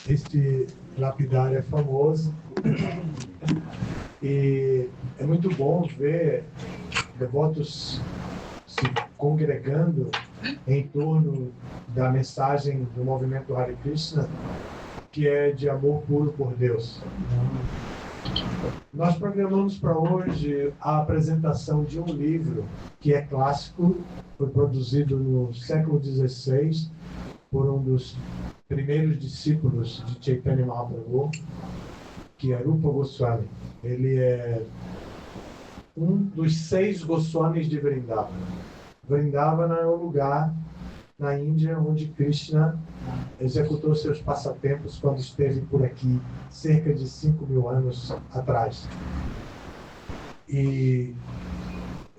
Este lapidário é famoso e é muito bom ver devotos se congregando em torno da mensagem do movimento Hare Krishna, que é de amor puro por Deus. Nós programamos para hoje a apresentação de um livro que é clássico, foi produzido no século XVI por um dos primeiros discípulos de Chaitanya Mahaprabhu, que é Rupa Goswami. Ele é um dos 6 Goswamis de Vrindavana. Vrindavana é o lugar na Índia onde Krishna executou seus passatempos quando esteve por aqui cerca de 5.000 anos atrás. E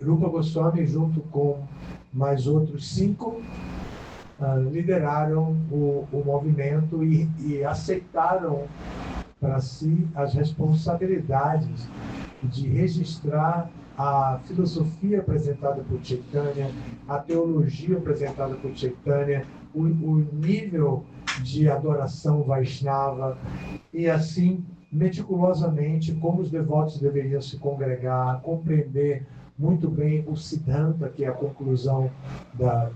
Rupa Goswami, junto com mais outros 5, lideraram o movimento e aceitaram para si as responsabilidades de registrar a filosofia apresentada por Chaitanya, a teologia apresentada por Chaitanya, o nível de adoração Vaishnava, e assim, meticulosamente, como os devotos deveriam se congregar, compreender muito bem o Siddhanta, que é a conclusão da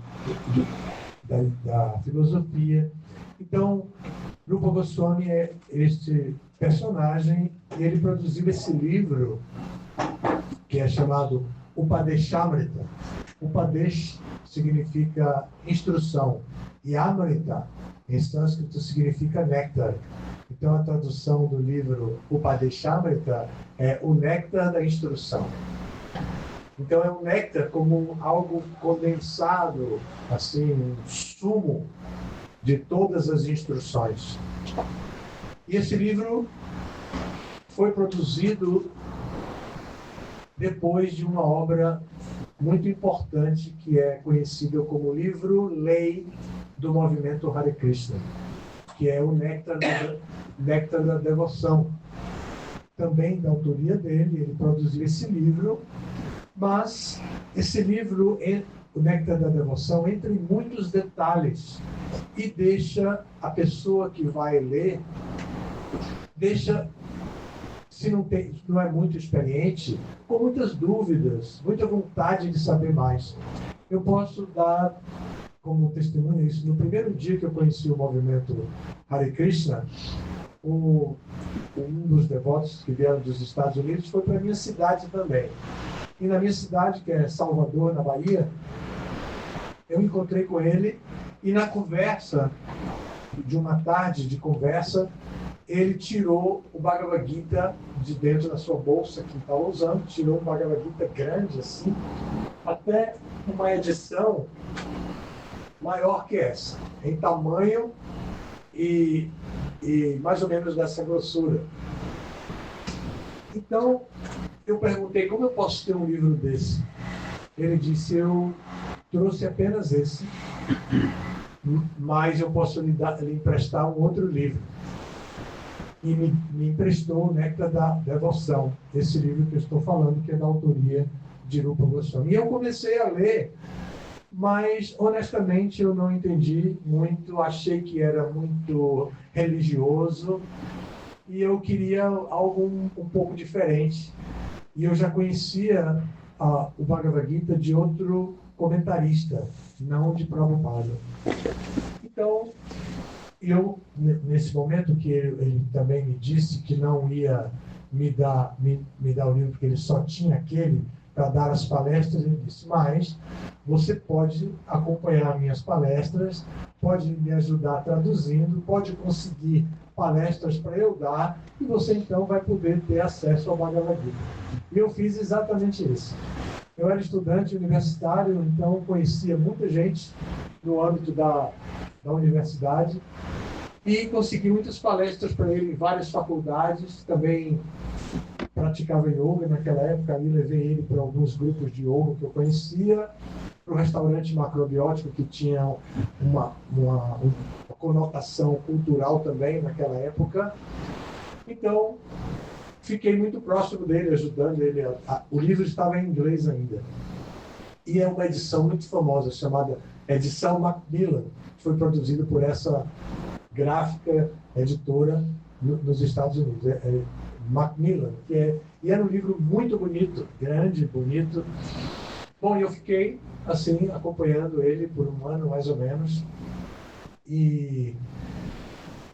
filosofia. Então, Rupa Goswami é este personagem, e ele produziu esse livro que é chamado Upadeshamrita. Upadesh significa instrução e Amrita, em sânscrito, significa néctar. Então, a tradução do livro Upadeshamrita é o néctar da instrução. Então, é um néctar como algo condensado, assim, um sumo de todas as instruções. E esse livro foi produzido depois de uma obra muito importante que é conhecida como livro-lei do movimento Hare Krishna, que é o Néctar da Devoção. Também da autoria dele, ele produziu esse livro, mas esse livro, o Néctar da Devoção, entra em muitos detalhes e deixa a pessoa que vai ler, se não é muito experiente, com muitas dúvidas, muita vontade de saber mais. Eu posso dar como testemunho isso. No primeiro dia que eu conheci o movimento Hare Krishna, um dos devotos que vieram dos Estados Unidos foi para a minha cidade também. E na minha cidade, que é Salvador, na Bahia, eu encontrei com ele e na conversa, de uma tarde de conversa, ele tirou o Bhagavad Gita de dentro da sua bolsa que estava usando, tirou um Bhagavad Gita grande assim, até uma edição maior que essa, em tamanho e mais ou menos dessa grossura. Então, eu perguntei, como eu posso ter um livro desse? Ele disse, eu trouxe apenas esse, mas eu posso lhe emprestar um outro livro. E me emprestou o Néctar da Devoção, esse livro que eu estou falando, que é da autoria de Rupa Goswami. E eu comecei a ler, mas honestamente eu não entendi muito, achei que era muito religioso e eu queria algo um pouco diferente. E eu já conhecia o Bhagavad Gita de outro comentarista, não de Prabhupada. Então, eu, nesse momento que ele também me disse que não ia me dar o livro, porque ele só tinha aquele para dar as palestras, ele disse, mas você pode acompanhar minhas palestras, pode me ajudar traduzindo, pode conseguir palestras para eu dar, e você então vai poder ter acesso ao Bhagavad Gita. E eu fiz exatamente isso. Eu era estudante universitário, então conhecia muita gente no âmbito da universidade e consegui muitas palestras para ele em várias faculdades. Também praticava yoga naquela época, aí levei ele para alguns grupos de yoga que eu conhecia, para o restaurante macrobiótico que tinha uma conotação cultural também naquela época. Então, fiquei muito próximo dele, ajudando ele. O livro estava em inglês ainda. E é uma edição muito famosa, chamada Edição Macmillan, que foi produzida por essa gráfica editora nos Estados Unidos, Macmillan, e era um livro muito bonito, grande, bonito. Bom, eu fiquei assim acompanhando ele por um ano mais ou menos e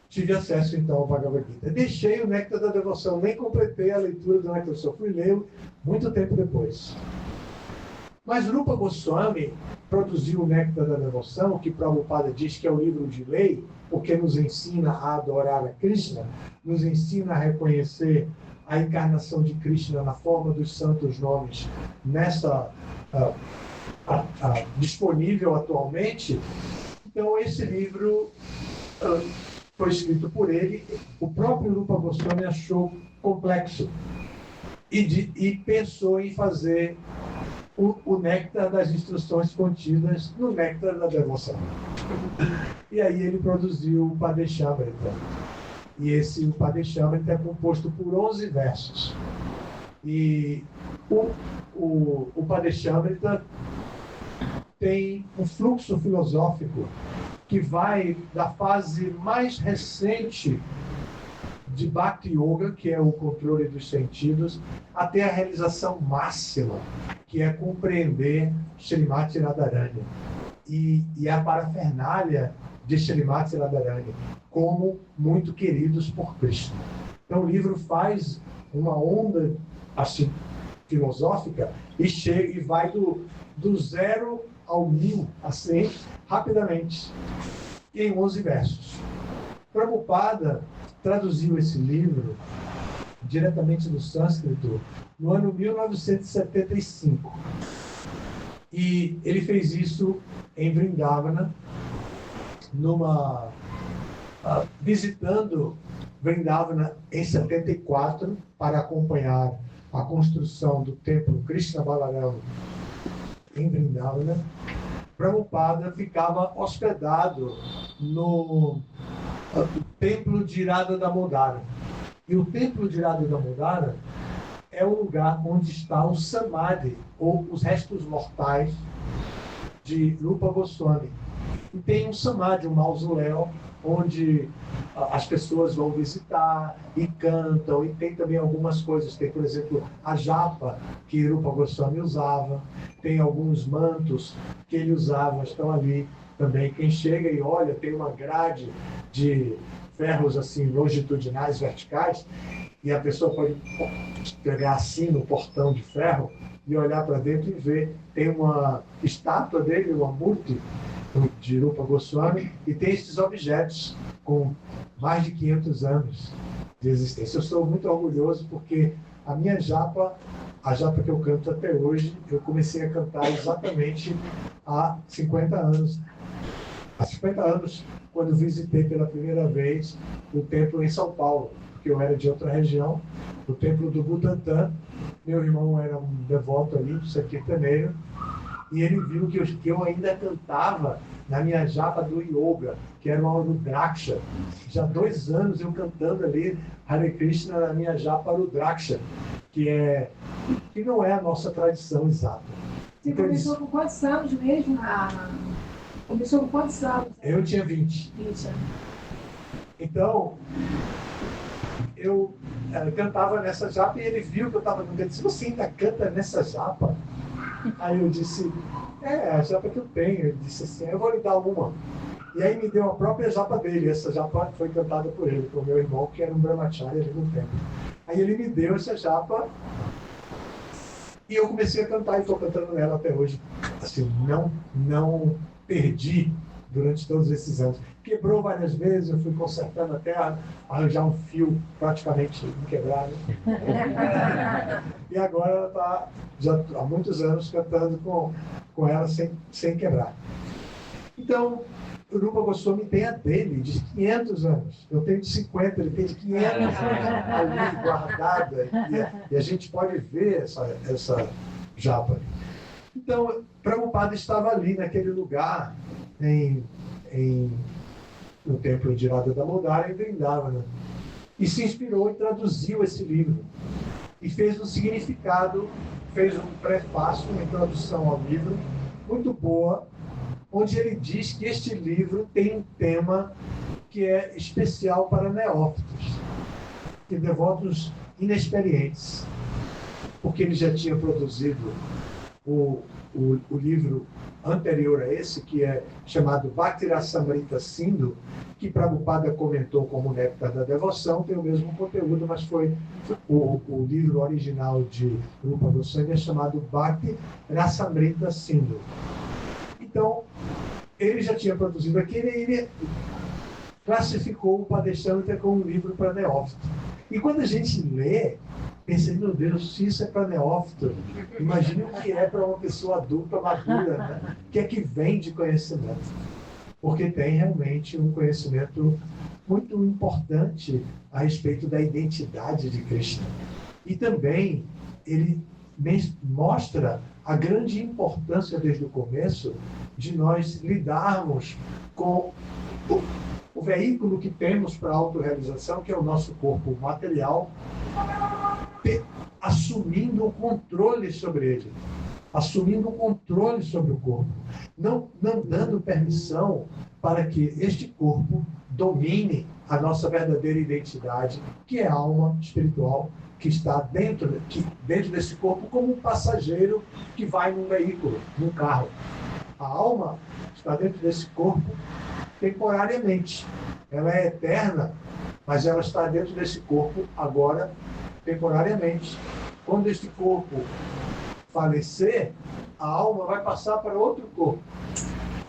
tive acesso então ao Bhagavad Gita. Deixei o Néctar da Devoção, nem completei a leitura do Néctar, só fui ler muito tempo depois. Mas Rupa Goswami produziu o Néctar da Devoção, que Prabhupada diz que é o livro de lei, porque nos ensina a adorar a Krishna, nos ensina a reconhecer a encarnação de Krishna na forma dos santos nomes nessa disponível atualmente. Então esse livro foi escrito por ele. O próprio Rupa Goswami achou complexo e pensou em fazer o néctar das instruções contidas no néctar da devoção. E aí ele produziu o Padeshamrita. E esse Padeshamrita é composto por 11 versos. E o Padeshamrita tem um fluxo filosófico que vai da fase mais recente de Bhakti Yoga, que é o controle dos sentidos, até a realização máxima, que é compreender Srimati Radharani e a parafernália de Srimati Radharani como muito queridos por Krishna. Então o livro faz uma onda assim, filosófica e vai do 0 ao 1000, assim, rapidamente, em 11 versos. Prabhupada traduziu esse livro diretamente do sânscrito no ano 1975. E ele fez isso em Vrindavana, visitando Vrindavana em 74 para acompanhar a construção do templo Krishna Balarama em Vrindavana. Prabhupada ficava hospedado no templo de Radha Damodara. E o templo de Radha Damodara é o lugar onde está o Samadhi, ou os restos mortais de Rupa Goswami. E tem um Samadhi, um mausoléu, onde as pessoas vão visitar e cantam, e tem também algumas coisas. Tem, por exemplo, a japa que Rupa Goswami usava, tem alguns mantos que ele usava, estão ali também. Quem chega e olha, tem uma grade de ferros assim longitudinais, verticais, e a pessoa pode pegar assim no portão de ferro e olhar para dentro e ver. Tem uma estátua dele, uma murti de Rupa Goswami, e tem esses objetos com mais de 500 anos de existência. Eu sou muito orgulhoso porque a minha japa, a japa que eu canto até hoje, eu comecei a cantar exatamente há 50 anos. Há 50 anos, quando visitei pela primeira vez o templo em São Paulo, porque eu era de outra região, o templo do Butantã. Meu irmão era um devoto ali, do Sankirtaneiro, e ele viu que eu ainda cantava na minha japa do yoga, que era uma Rudraksha. Já 2 anos eu cantando ali Hare Krishna na minha japa Rudraksha, que não é a nossa tradição exata. Você então, começou com quantos anos mesmo? Começou com quantos anos? Eu tinha 20. 20 anos. Então, eu cantava nessa japa e ele viu que eu estava cantando. Ele disse: você ainda canta nessa japa? Aí eu disse: a japa que eu tenho. Ele disse assim: eu vou lhe dar uma. E aí me deu a própria japa dele. Essa japa foi cantada por ele, por meu irmão, que era um brahmachari ali no templo. Aí ele me deu essa japa e eu comecei a cantar e estou cantando nela até hoje. Assim, não perdi durante todos esses anos. Quebrou várias vezes, eu fui consertando até arranjar um fio praticamente inquebrável. E agora ela está já há muitos anos cantando com ela sem quebrar. Então, o Rupa Goswami tem a dele, de 500 anos. Eu tenho de 50, ele tem de 500 anos ali guardada. E a gente pode ver essa japa. Então, Prabhupada estava ali, naquele lugar, no templo de Radha Damodara, em Vrindavana. E se inspirou e traduziu esse livro. E fez um significado, fez um prefácio, uma introdução ao livro, muito boa, onde ele diz que este livro tem um tema que é especial para neófitos e devotos inexperientes, porque ele já tinha produzido o livro anterior a esse, que é chamado Bhakti Rasamrita Sindhu, que Prabhupada comentou como Néctar da Devoção, tem o mesmo conteúdo, mas foi o livro original de Rupa Goswami é chamado Bhakti Rasamrita Sindhu. Então, ele já tinha produzido aquele e ele classificou o Padeshantra como um livro para neófito. E quando a gente lê, pensei, meu Deus, se isso é para neófito, imagine o que é para uma pessoa adulta, madura, né? O que é que vem de conhecimento? Porque tem realmente um conhecimento muito importante a respeito da identidade de Krishna. E também ele mostra a grande importância desde o começo de nós lidarmos com o veículo que temos para a autorrealização, que é o nosso corpo material, assumindo o controle sobre ele, assumindo o controle sobre o corpo, não dando permissão para que este corpo domine a nossa verdadeira identidade, que é a alma espiritual, que está dentro desse corpo como um passageiro que vai num veículo, num carro. A alma está dentro desse corpo temporariamente. Ela é eterna, mas ela está dentro desse corpo agora, temporariamente. Quando este corpo falecer, a alma vai passar para outro corpo.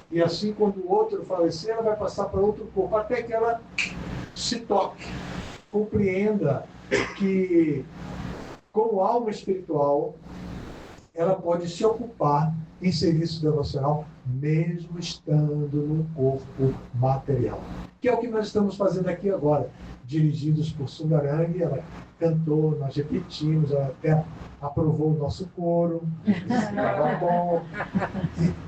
E assim, quando o outro falecer, ela vai passar para outro corpo, até que ela se toque, compreenda que, como alma espiritual, ela pode se ocupar em serviço devocional, mesmo estando num corpo material. Que é o que nós estamos fazendo aqui agora, dirigidos por Sundarangi. Ela cantou, nós repetimos, ela até aprovou o nosso coro, estava bom.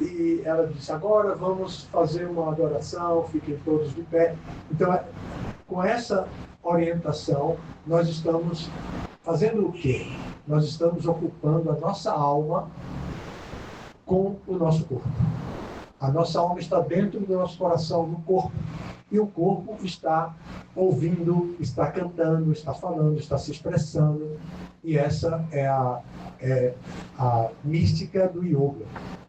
E ela disse, agora vamos fazer uma adoração, fiquem todos de pé. Então, com essa orientação, nós estamos fazendo o quê? Nós estamos ocupando a nossa alma com o nosso corpo. A nossa alma está dentro do nosso coração, no corpo. E o corpo está ouvindo, está cantando, está falando, está se expressando. E essa é a mística do yoga.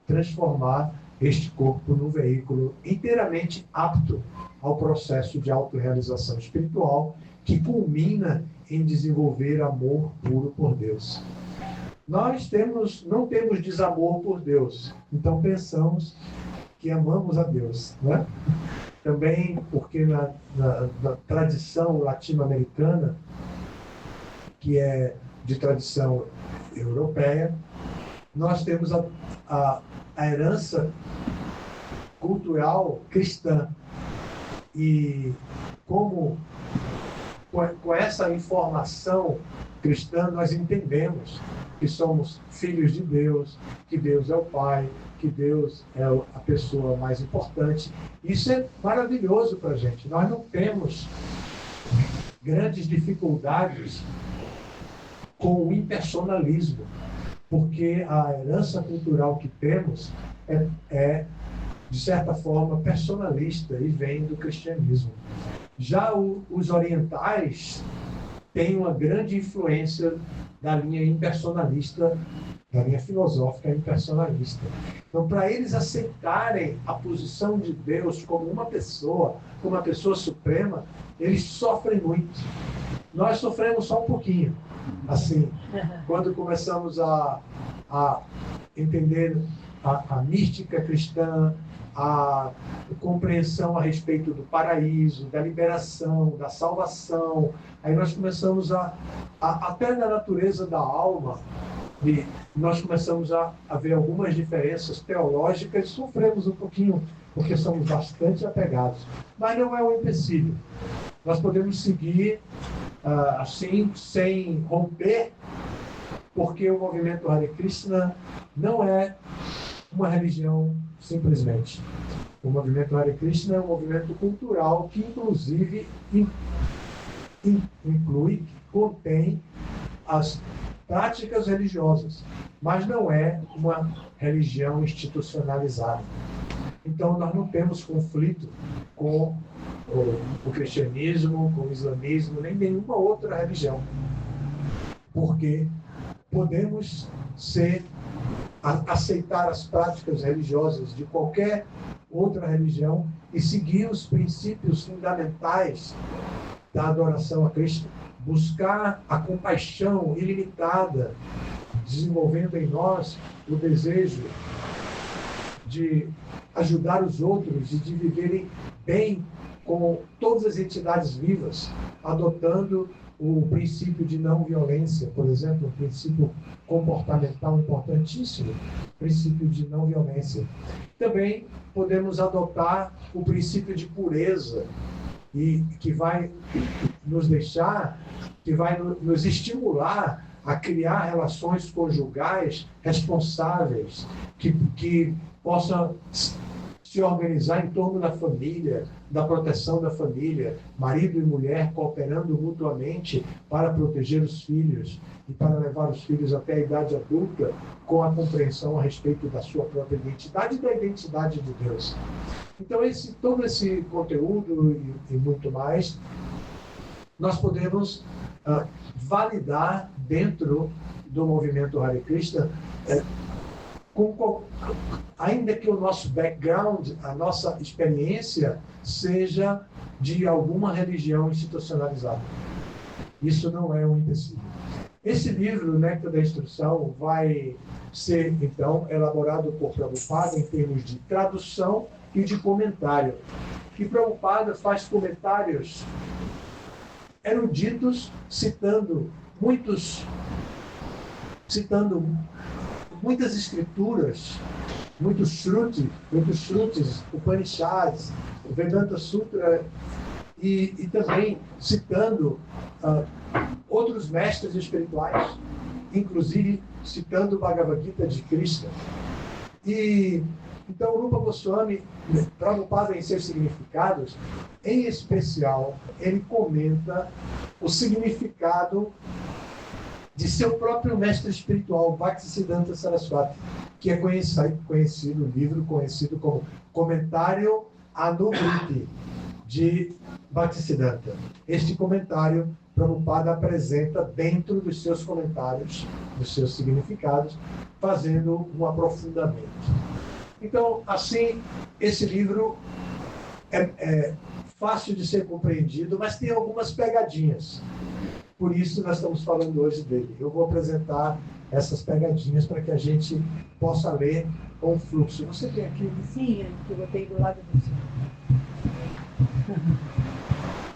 Transformar este corpo num veículo inteiramente apto ao processo de autorrealização espiritual, que culmina em desenvolver amor puro por Deus. Nós não temos desamor por Deus, então pensamos que amamos a Deus, né? Também porque na tradição latino-americana, que é de tradição europeia, nós temos a herança cultural cristã. E como com essa informação cristã nós entendemos que somos filhos de Deus, que Deus é o Pai, que Deus é a pessoa mais importante. Isso é maravilhoso para a gente. Nós não temos grandes dificuldades com o impersonalismo, porque a herança cultural que temos é de certa forma, personalista e vem do cristianismo. Já os orientais têm uma grande influência da linha impersonalista, da linha filosófica impersonalista. Então, para eles aceitarem a posição de Deus como uma pessoa suprema, eles sofrem muito. Nós sofremos só um pouquinho. Assim, quando começamos a entender a mística cristã, a compreensão a respeito do paraíso, da liberação, da salvação. Aí nós começamos até na natureza da alma, e nós começamos a ver algumas diferenças teológicas, sofremos um pouquinho, porque somos bastante apegados. Mas não é um empecilho. Nós podemos seguir assim, sem romper, porque o movimento Hare Krishna não é uma religião simplesmente. O movimento Hare Krishna é um movimento cultural que, inclusive, contém as práticas religiosas, mas não é uma religião institucionalizada. Então, nós não temos conflito com o cristianismo, com o islamismo, nem nenhuma outra religião. Porque podemos aceitar as práticas religiosas de qualquer outra religião e seguir os princípios fundamentais da adoração a Cristo, buscar a compaixão ilimitada, desenvolvendo em nós o desejo de ajudar os outros e de viverem bem com todas as entidades vivas, adotando o princípio de não violência, por exemplo, um princípio comportamental importantíssimo, princípio de não violência. Também podemos adotar o princípio de pureza, e que vai nos deixar, que vai nos estimular a criar relações conjugais responsáveis, que possam se organizar em torno da família, da proteção da família, marido e mulher cooperando mutuamente para proteger os filhos e para levar os filhos até a idade adulta com a compreensão a respeito da sua própria identidade e da identidade de Deus. Então, todo esse conteúdo e muito mais, nós podemos validar dentro do movimento Hare Krishna, ainda que o nosso background, a nossa experiência, seja de alguma religião institucionalizada. Isso não é um empecilho. Esse livro, Néctar da Instrução, vai ser, então, elaborado por Prabhupada em termos de tradução e de comentário. E Prabhupada faz comentários eruditos, citando muitas escrituras, muitos shrutis, Upanishads, o Vedanta Sutra, e também citando outros mestres espirituais, inclusive citando o Bhagavad Gita de Krishna. E então, Rupa Goswami, Prabhupada em seus significados, em especial, ele comenta o significado de seu próprio mestre espiritual, Bhaktisiddhanta Saraswati, que é conhecido, o livro conhecido como Comentário Anuvriti, de Bhaktisiddhanta. Este comentário, Prabhupada apresenta dentro dos seus comentários, dos seus significados, fazendo um aprofundamento. Então, assim, esse livro é fácil de ser compreendido, mas tem algumas pegadinhas. Por isso, nós estamos falando hoje dele. Eu vou apresentar essas pegadinhas para que a gente possa ler com fluxo. Você tem aqui? Sim, eu botei do lado do senhor.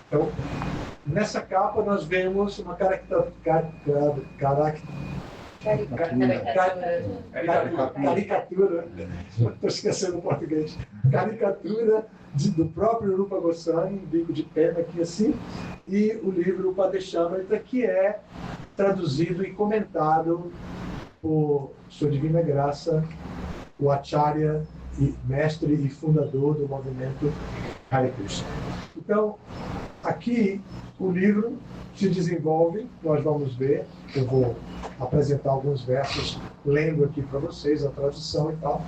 Então, nessa capa nós vemos uma caricatura. Estou esquecendo o português. Caricatura do próprio Rupa Goswami, um bico de pena aqui assim, e o livro Upadeshamrita, que é traduzido e comentado por Sua Divina Graça, o Acharya, mestre e fundador do movimento Hare Krishna. Então, aqui o livro se desenvolve, nós vamos ver, eu vou apresentar alguns versos, lendo aqui para vocês a tradução e tal.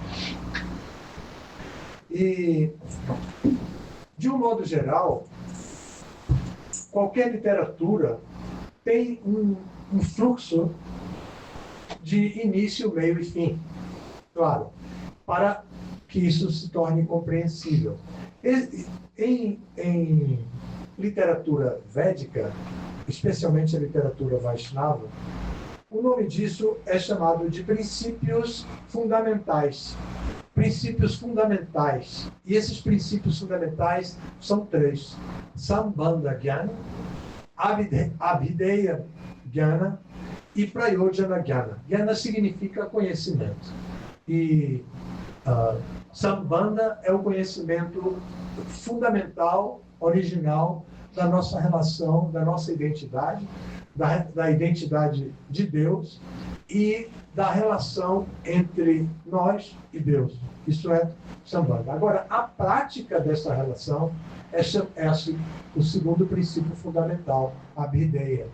E, de um modo geral, qualquer literatura tem um fluxo de início, meio e fim. Claro, para que isso se torne compreensível. Em literatura védica, especialmente a literatura Vaishnava, o nome disso é chamado de princípios fundamentais. Princípios fundamentais. E esses princípios fundamentais são três: Sambandha Jnana, Abhideya Jnana e Prayojana Jnana. Jnana significa conhecimento. E Sambandha é o conhecimento fundamental, original, da nossa relação, da nossa identidade, da identidade de Deus e da relação entre nós e Deus. Isso é Sambandha. Agora, a prática dessa relação é o segundo princípio fundamental, a Abhideya,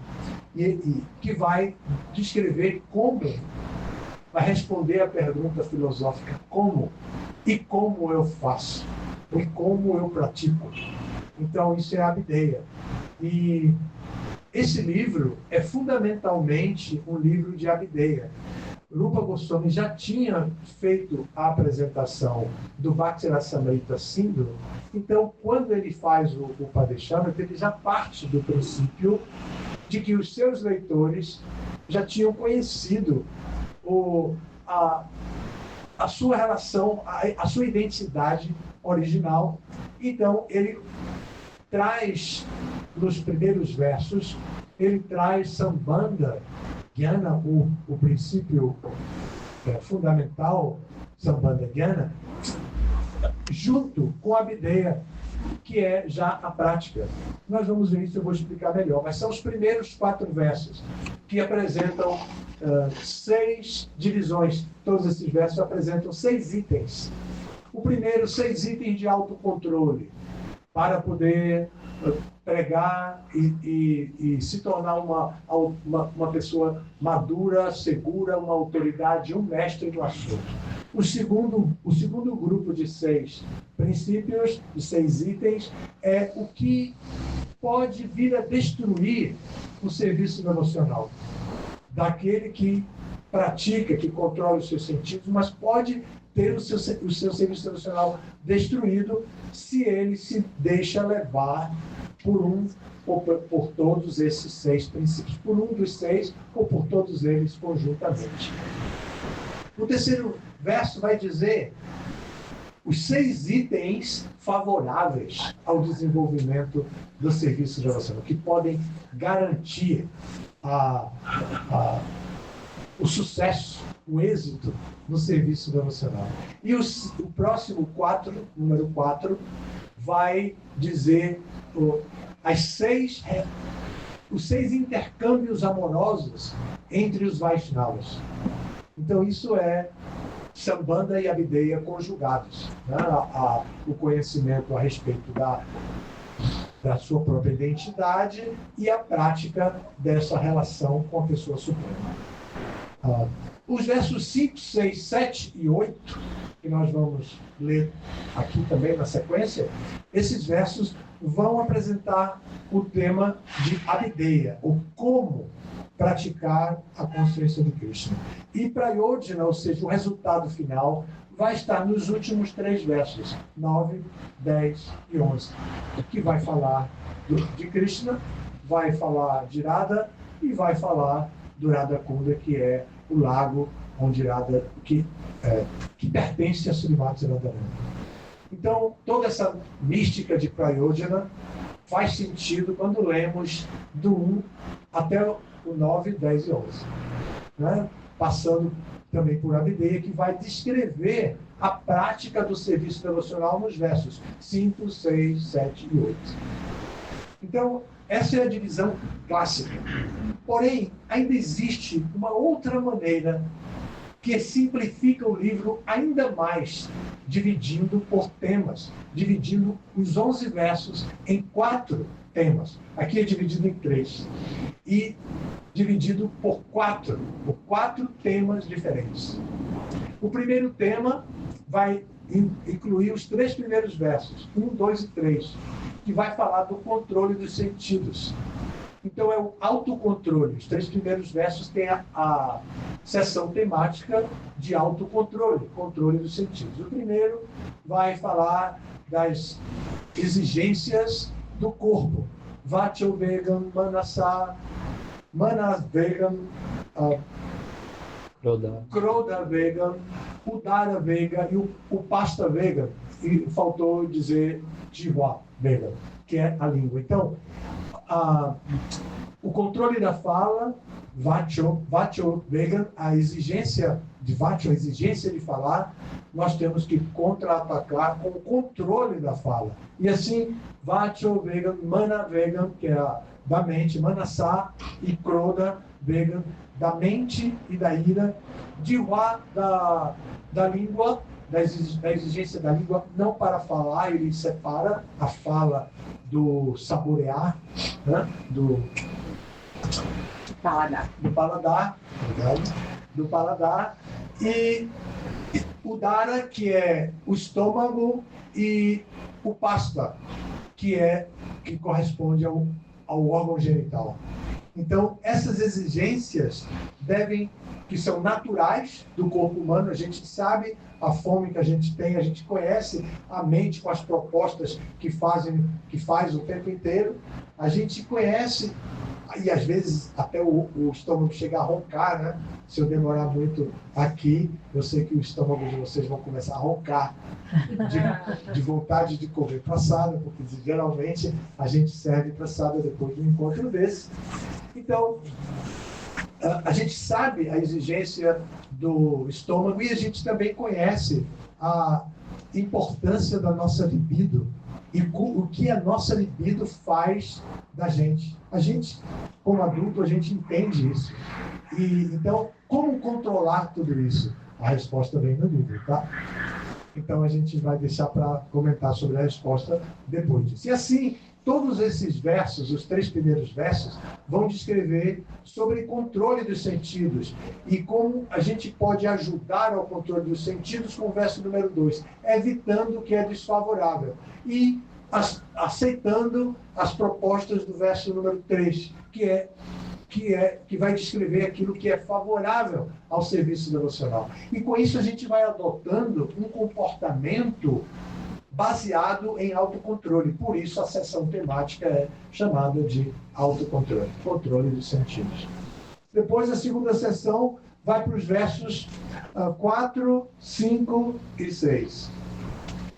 e que vai descrever como, vai responder à pergunta filosófica como e como eu faço, e como eu pratico. Então, isso é a Abdeia. E esse livro é fundamentalmente um livro de Abdeia. Rupa Goswami já tinha feito a apresentação do Bhaktirasamrita Sindhu, então, quando ele faz o Padeshamrita, ele já parte do princípio de que os seus leitores já tinham conhecido a sua relação, a sua identidade original. Então, ele traz, nos primeiros versos, ele traz Sambandha Jnana, o princípio fundamental, Sambandha Jnana, junto com a Abdeia, que é já a prática. Nós vamos ver isso, eu vou explicar melhor, mas são os primeiros 4 versos que apresentam 6 divisões. Todos esses versos apresentam 6 itens. O primeiro, 6 itens de autocontrole, para poder pregar e se tornar uma pessoa madura, segura, uma autoridade, um mestre no assunto. O segundo grupo de 6 princípios, de 6 itens, é o que pode vir a destruir o serviço devocional daquele que pratica, que controla os seus sentidos, mas pode ter o seu serviço devocional destruído se ele se deixa levar por todos esses 6 princípios, por um dos 6 ou por todos eles conjuntamente. O terceiro verso vai dizer os 6 itens favoráveis ao desenvolvimento do serviço devocional, que podem garantir o sucesso, o êxito no serviço devocional. E o próximo número 4, vai dizer os 6 intercâmbios amorosos entre os Vaishnavas. Então, isso é Sambandha e Abdeia conjugados, né? O conhecimento a respeito da sua própria identidade e a prática dessa relação com a pessoa suprema. Os versos 5, 6, 7 e 8, que nós vamos ler aqui também na sequência, esses versos vão apresentar o tema de Abdeia, ou como praticar a consciência de Krishna. E Prayojana, ou seja, o resultado final, vai estar nos últimos 3 versos, 9, 10 e 11, que vai falar de Krishna, vai falar de Radha e vai falar do Radha Kunda, que é o lago onde Radha, que pertence a Srimati Radharani. Então, toda essa mística de Prayojana faz sentido quando lemos do 1 até o 9, 10 e 11. Né? Passando também por Abdeia, que vai descrever a prática do serviço devocional nos versos 5, 6, 7 e 8. Então, essa é a divisão clássica. Porém, ainda existe uma outra maneira que simplifica o livro ainda mais, dividindo por temas, dividindo os 11 versos em 4 temas. Aqui é dividido em 3. E dividido por 4 temas diferentes. O primeiro tema vai incluir os 3 primeiros versos, 1, 2 e 3, que vai falar do controle dos sentidos. Então, é o autocontrole. Os 3 primeiros versos têm a seção temática de autocontrole, controle dos sentidos. O primeiro vai falar das exigências do corpo. Vacho Vegam, Manasa, Manas Vegam, Krodha Vegam, Udara Vegam e o Pasta Vegam. E faltou dizer Jiva Vegam, que é a língua. Então, o controle da fala, Vacho Vegam, a exigência de Vacho, a exigência de falar, nós temos que contra-atacar com o controle da fala. E assim, Vacho Vegam, Mana Vegam, que é da mente, Manasa, e Krodha Vegam, da mente e da ira, Jiva, da língua, da exigência da língua, não para falar, ele separa a fala do saborear, né? do paladar, e o Dara, que é o estômago, e o Pasta, que corresponde ao órgão genital. Então, essas exigências que são naturais do corpo humano, a gente sabe a fome que a gente tem, a gente conhece a mente com as propostas que faz o tempo inteiro, a gente conhece, e às vezes até o estômago chega a roncar, né? Se eu demorar muito aqui, eu sei que o estômago de vocês vão começar a roncar de vontade de comer passada, porque geralmente a gente serve passada depois de um encontro desse. Então, a gente sabe a exigência do estômago e a gente também conhece a importância da nossa libido e o que a nossa libido faz da gente. A gente, como adulto, a gente entende isso. E, então, como controlar tudo isso? A resposta vem no livro, tá? Então, a gente vai deixar para comentar sobre a resposta depois disso. E assim, todos esses versos, os 3 primeiros versos, vão descrever sobre controle dos sentidos e como a gente pode ajudar ao controle dos sentidos com o verso número 2, evitando o que é desfavorável e aceitando as propostas do verso número 3, que vai descrever aquilo que é favorável ao serviço devocional. E com isso a gente vai adotando um comportamento baseado em autocontrole. Por isso a sessão temática é chamada de autocontrole, controle dos sentidos. Depois a segunda sessão vai para os versos 4, 5 e 6,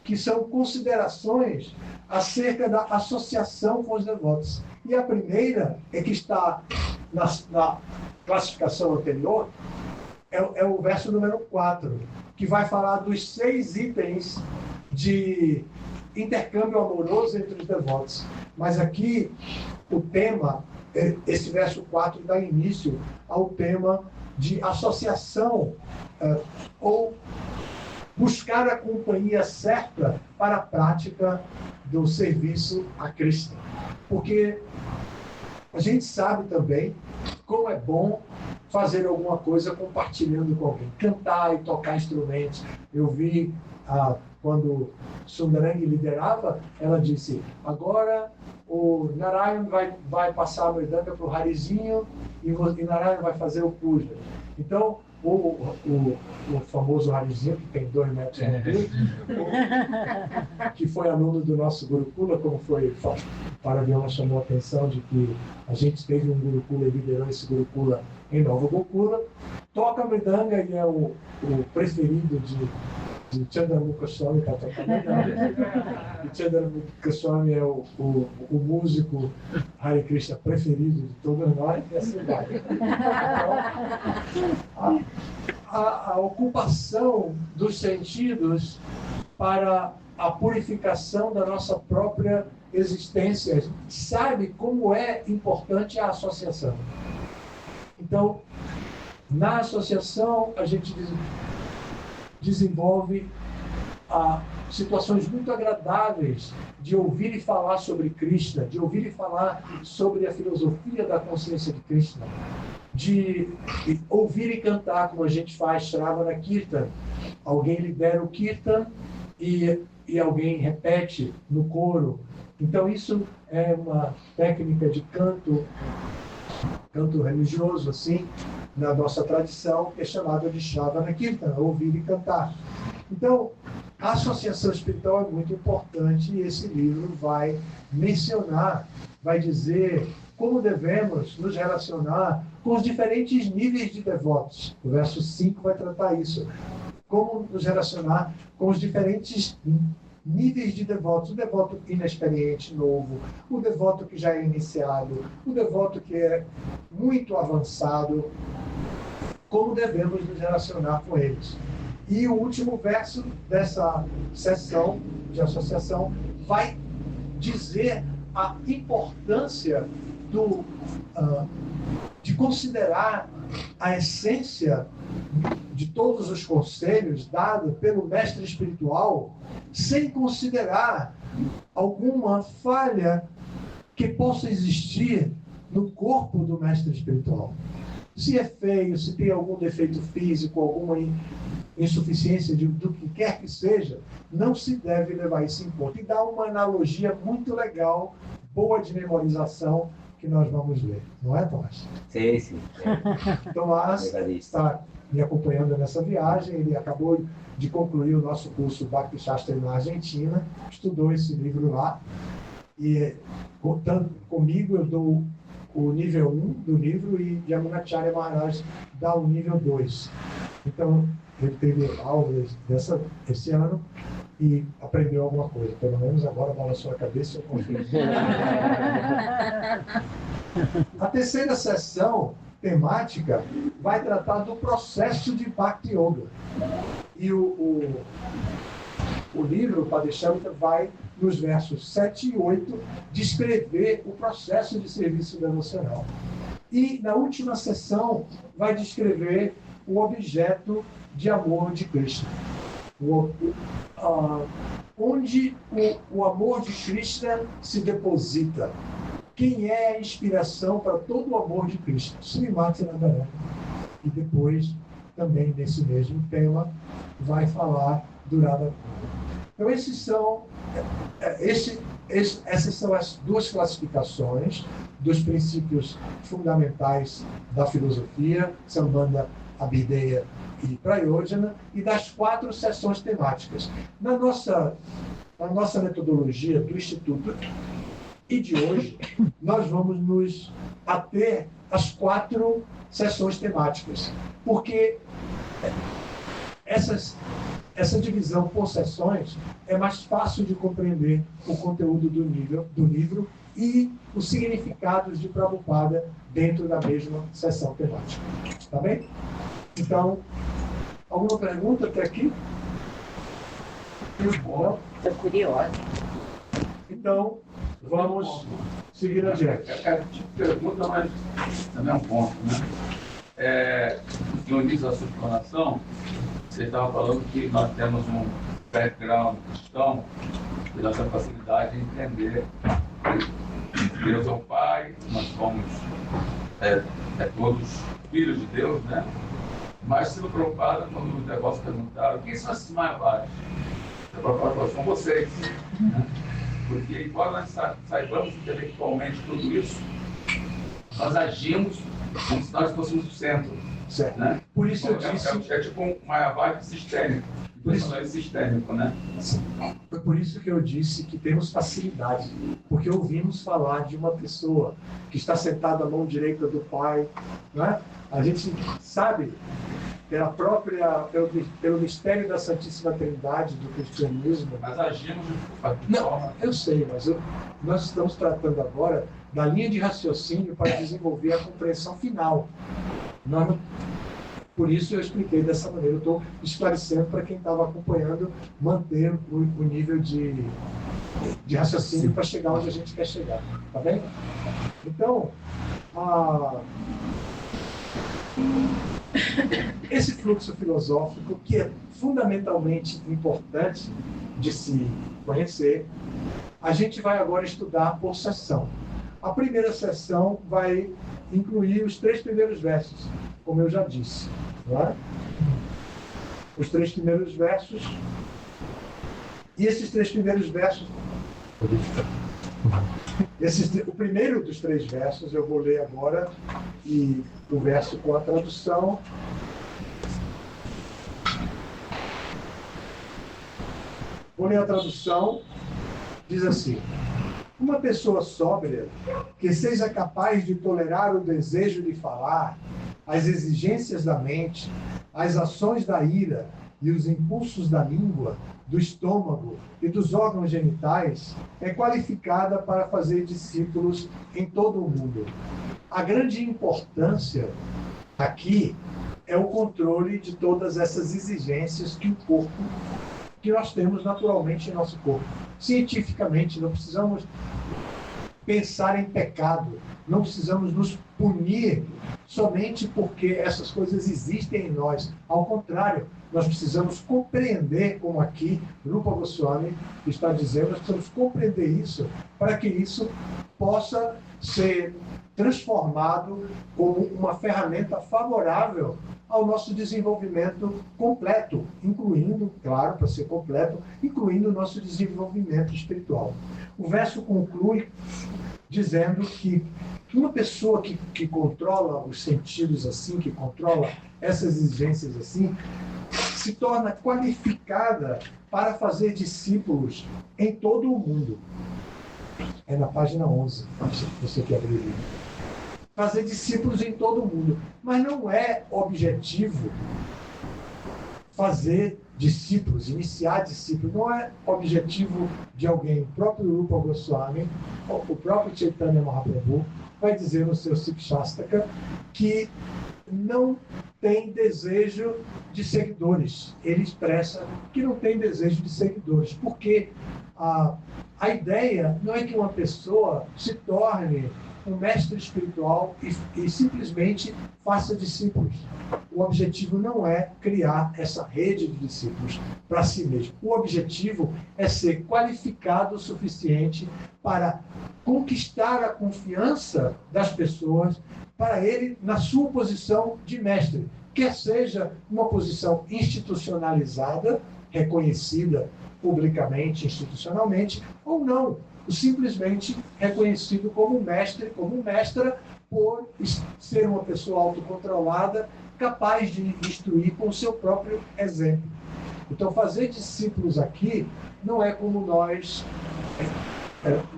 que são considerações acerca da associação com os devotos. E a primeira é que está na classificação anterior, é o verso número 4, que vai falar dos 6 itens de intercâmbio amoroso entre os devotos. Mas aqui o tema, esse verso 4 dá início ao tema de associação ou buscar a companhia certa para a prática do serviço a Cristo. Porque a gente sabe também como é bom fazer alguma coisa compartilhando com alguém, cantar e tocar instrumentos. Eu vi quando Sundarang liderava, ela disse: agora o Narayan vai passar a mridanga para o Harizinho e Narayan vai fazer o puja. Então, o famoso Harizinho, que tem 2 metros de altura, que foi aluno do nosso Gurukula, como foi Paraviana chamou a atenção de que a gente teve um Gurukula e liderou esse Gurukula em Nova Gokula, toca a mridanga e é o preferido de Chandramukha Swami, está tocando e Chandramukha Swami é o músico Hare Krishna preferido de todos nós, e assim vai. Então, a ocupação dos sentidos para a purificação da nossa própria existência. A gente sabe como é importante a associação. Então, na associação, a gente desenvolve situações muito agradáveis de ouvir e falar sobre Krishna, de ouvir e falar sobre a filosofia da consciência de Krishna, de ouvir e cantar, como a gente faz Shravana Kirtan. Alguém lidera o Kirtan e alguém repete no coro. Então isso é uma técnica de canto religioso, assim, na nossa tradição, que é chamada de Shravana Kirtan, ouvir e cantar. Então, a associação espiritual é muito importante e esse livro vai mencionar, vai dizer como devemos nos relacionar com os diferentes níveis de devotos. O verso 5 vai tratar isso. Como nos relacionar com os diferentes níveis de devotos. O devoto inexperiente, novo, o devoto que já é iniciado, o devoto que é muito avançado. Como devemos nos relacionar com eles. E o último verso dessa sessão de associação vai dizer a importância de considerar a essência de todos os conselhos dados pelo mestre espiritual, sem considerar alguma falha que possa existir no corpo do mestre espiritual. Se é feio, se tem algum defeito físico, alguma insuficiência do que quer que seja, não se deve levar isso em conta. E dá uma analogia muito legal, boa de memorização, que nós vamos ler. Não é, Tomás? Sim, sim. Tomás está me acompanhando nessa viagem, ele acabou de concluir o nosso curso Bhakti Shastra na Argentina, estudou esse livro lá, e comigo eu dou o nível 1 do livro e Yamunacharya Maharaj dá o nível 2. Então, ele teve aulas esse ano e aprendeu alguma coisa. Pelo menos agora balançou a cabeça e eu confio. A terceira sessão temática vai tratar do processo de Bhakti Yoga. E o livro, o Padeshamrita, vai, nos versos 7 e 8, descrever o processo de serviço devocional. E, na última sessão, vai descrever o objeto de amor de Krishna. Onde o amor de Krishna se deposita. Quem é a inspiração para todo o amor de Krishna? Srimati Radharani. E depois, também nesse mesmo tema, vai falar do Radha. Então, essas são as duas classificações dos princípios fundamentais da filosofia, Sambandha, Abhideya e Prayojana, e das 4 sessões temáticas. Na nossa metodologia do Instituto e de hoje, nós vamos nos ater às 4 sessões temáticas, porque essa divisão por sessões é mais fácil de compreender o conteúdo do livro e os significados de Prabhupada dentro da mesma sessão temática. Tá bem? Então, alguma pergunta até aqui? Estou curiosa. Então, vamos seguir adiante. Tipo pergunta, mas também é um ponto, né? No início da sua explanação, você estava falando que nós temos um background cristão e nossa facilidade de entender que Deus é o Pai, nós somos todos filhos de Deus, né? Mas, se no Prabhupada, quando os negócios perguntaram, quem são esses Mayavadis? O Prabhupada falou, são vocês. Né? Porque, embora nós saibamos intelectualmente tudo isso, nós agimos como se nós fôssemos o centro. Certo. Né? Por isso eu disse... É tipo um Mayavadi sistêmico. Por isso é sistêmico, né? Foi por isso que eu disse que temos facilidade, porque ouvimos falar de uma pessoa que está sentada à mão direita do Pai, né? A gente sabe pelo mistério da Santíssima Trindade do cristianismo. Mas agimos de Não, eu sei, mas nós estamos tratando agora da linha de raciocínio para desenvolver a compreensão final. Por isso eu expliquei dessa maneira. Eu estou esclarecendo para quem estava acompanhando, manter o nível de raciocínio para chegar onde a gente quer chegar. Tá bem? Então, esse fluxo filosófico, que é fundamentalmente importante de se conhecer, a gente vai agora estudar por sessão. A primeira sessão vai incluir os 3 primeiros versos, como eu já disse. Não é? Os 3 primeiros versos. E esses 3 primeiros versos... O primeiro dos 3 versos eu vou ler agora, e o verso com a tradução. Vou ler a tradução. Diz assim: uma pessoa sóbria que seja capaz de tolerar o desejo de falar, as exigências da mente, as ações da ira e os impulsos da língua, do estômago e dos órgãos genitais, é qualificada para fazer discípulos em todo o mundo. A grande importância aqui é o controle de todas essas exigências que nós temos naturalmente em nosso corpo. Cientificamente, não precisamos pensar em pecado, não precisamos nos punir somente porque essas coisas existem em nós. Ao contrário, nós precisamos compreender, como aqui Rupa Goswami está dizendo, nós precisamos compreender isso para que isso possa ser transformado como uma ferramenta favorável ao nosso desenvolvimento completo, incluindo, claro, para ser completo, incluindo o nosso desenvolvimento espiritual. O verso conclui dizendo que uma pessoa que controla os sentidos assim, que controla essas exigências assim, se torna qualificada para fazer discípulos em todo o mundo. É na página 11, você que abrir o livro. Fazer discípulos em todo o mundo. Mas não é objetivo fazer discípulos, iniciar discípulos. Não é objetivo de alguém. O próprio Rupa Goswami, o próprio Chaitanya Mahaprabhu, vai dizer no seu Sikshastaka que não tem desejo de seguidores. Ele expressa que não tem desejo de seguidores. Porque a ideia não é que uma pessoa se torne um mestre espiritual e simplesmente faça discípulos. O objetivo não é criar essa rede de discípulos para si mesmo. O objetivo é ser qualificado o suficiente para conquistar a confiança das pessoas para ele na sua posição de mestre, quer seja uma posição institucionalizada, reconhecida publicamente, institucionalmente, ou não, simplesmente reconhecido como mestre, como mestra, por ser uma pessoa autocontrolada, capaz de instruir com o seu próprio exemplo. Então, fazer discípulos aqui não é como nós,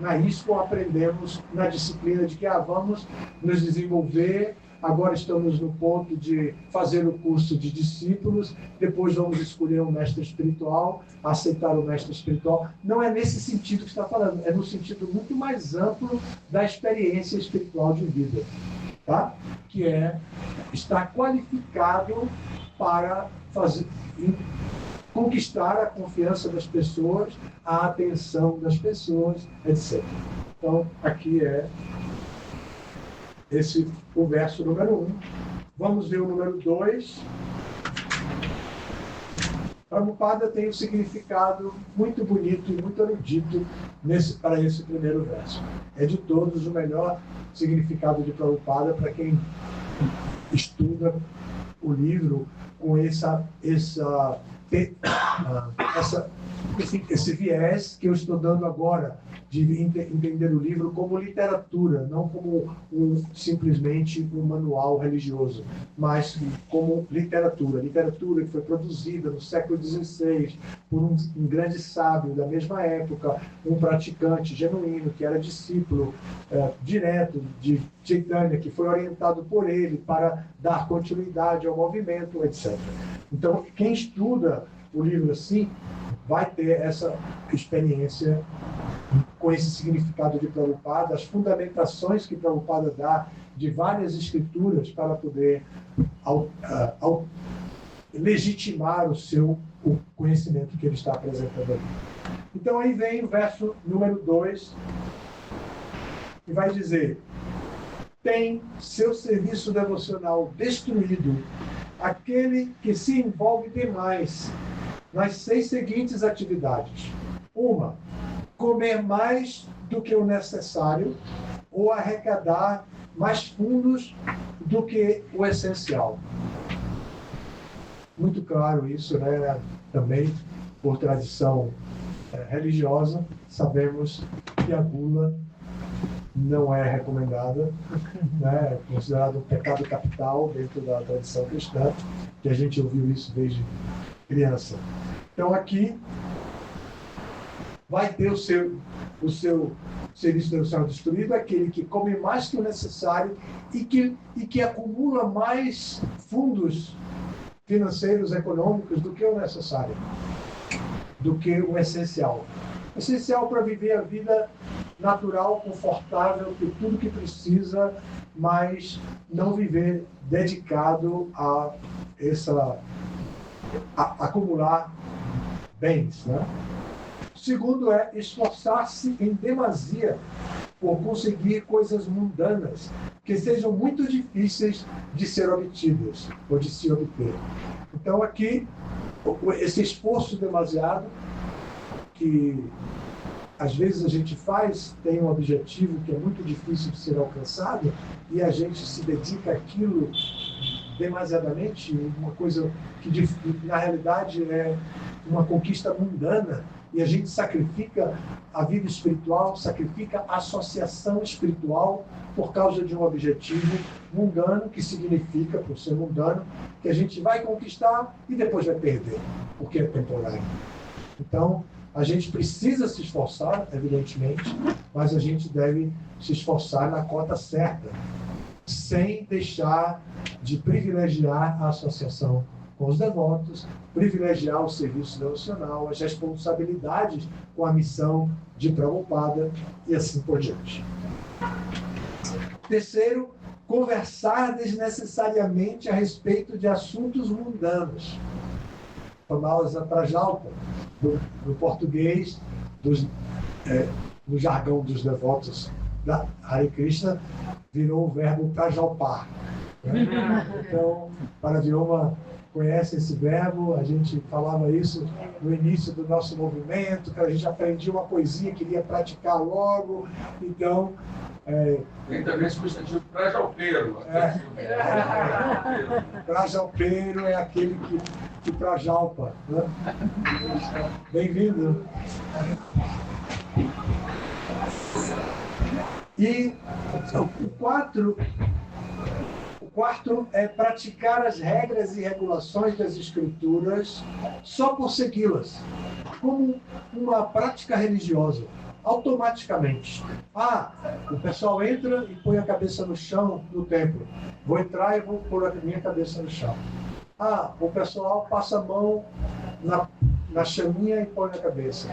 na ISCOM, aprendemos na disciplina de que vamos nos desenvolver. Agora estamos no ponto de fazer o curso de discípulos, depois vamos escolher um mestre espiritual, aceitar o mestre espiritual. Não é nesse sentido que está falando, é no sentido muito mais amplo da experiência espiritual de vida, tá? Que é estar qualificado para conquistar a confiança das pessoas, a atenção das pessoas, etc. Então, aqui é o verso número 1. Vamos ver o número 2. Prabhupada tem um significado muito bonito e muito erudito para esse primeiro verso. É de todos o melhor significado de Prabhupada para quem estuda o livro com esse viés que eu estou dando agora, de entender o livro como literatura, não como simplesmente um manual religioso, mas como literatura. Literatura que foi produzida no século XVI por um grande sábio da mesma época, um praticante genuíno, que era discípulo direto de Chaitanya, que foi orientado por ele para dar continuidade ao movimento, etc. Então, quem estuda o livro assim vai ter essa experiência com esse significado de Prabhupada, as fundamentações que Prabhupada dá de várias escrituras para poder legitimar o conhecimento que ele está apresentando ali. Então aí vem o verso número 2, que vai dizer: tem seu serviço devocional destruído aquele que se envolve demais nas 6 seguintes atividades. 1. Comer mais do que o necessário ou arrecadar mais fundos do que o essencial. Muito claro isso, né? Também, por tradição religiosa, sabemos que a gula não é recomendada, né? É considerado um pecado capital dentro da tradição cristã, que a gente ouviu isso desde criança. Então aqui vai ter o seu serviço devocional destruído, aquele que come mais que o necessário e que acumula mais fundos financeiros, econômicos do que o necessário, do que o essencial. O essencial para viver a vida natural, confortável, ter tudo que precisa, mas não viver dedicado a acumular bens, né? O segundo é esforçar-se em demasia por conseguir coisas mundanas que sejam muito difíceis de ser obtidas ou de se obter. Então aqui, esse esforço demasiado que às vezes a gente tem um objetivo que é muito difícil de ser alcançado e a gente se dedica àquilo demasiadamente, uma coisa que na realidade é uma conquista mundana, e a gente sacrifica a vida espiritual, sacrifica a associação espiritual por causa de um objetivo mundano, que significa, por ser mundano, que a gente vai conquistar e depois vai perder, porque é temporário. Então, a gente precisa se esforçar, evidentemente, mas a gente deve se esforçar na cota certa, sem deixar de privilegiar a associação com os devotos, privilegiar o serviço devocional, as responsabilidades com a missão de Prabhupada e assim por diante. Terceiro, conversar desnecessariamente a respeito de assuntos mundanos. Famosa prajalpa, no português, no jargão dos devotos da Hare Krishna, virou o verbo prajalpar. Então, para Dilma conhece esse verbo, a gente falava isso no início do nosso movimento, que a gente aprendia uma coisinha, queria praticar logo, então... Tem também esse substantivo prajalpeiro. Prajalpeiro é aquele que prajalpa, né? Bem-vindo. E o quarto é praticar as regras e regulações das escrituras só por segui-las, como uma prática religiosa, automaticamente. O pessoal entra e põe a cabeça no chão no templo. Vou entrar e vou pôr a minha cabeça no chão. O pessoal passa a mão na chaminha e põe na cabeça.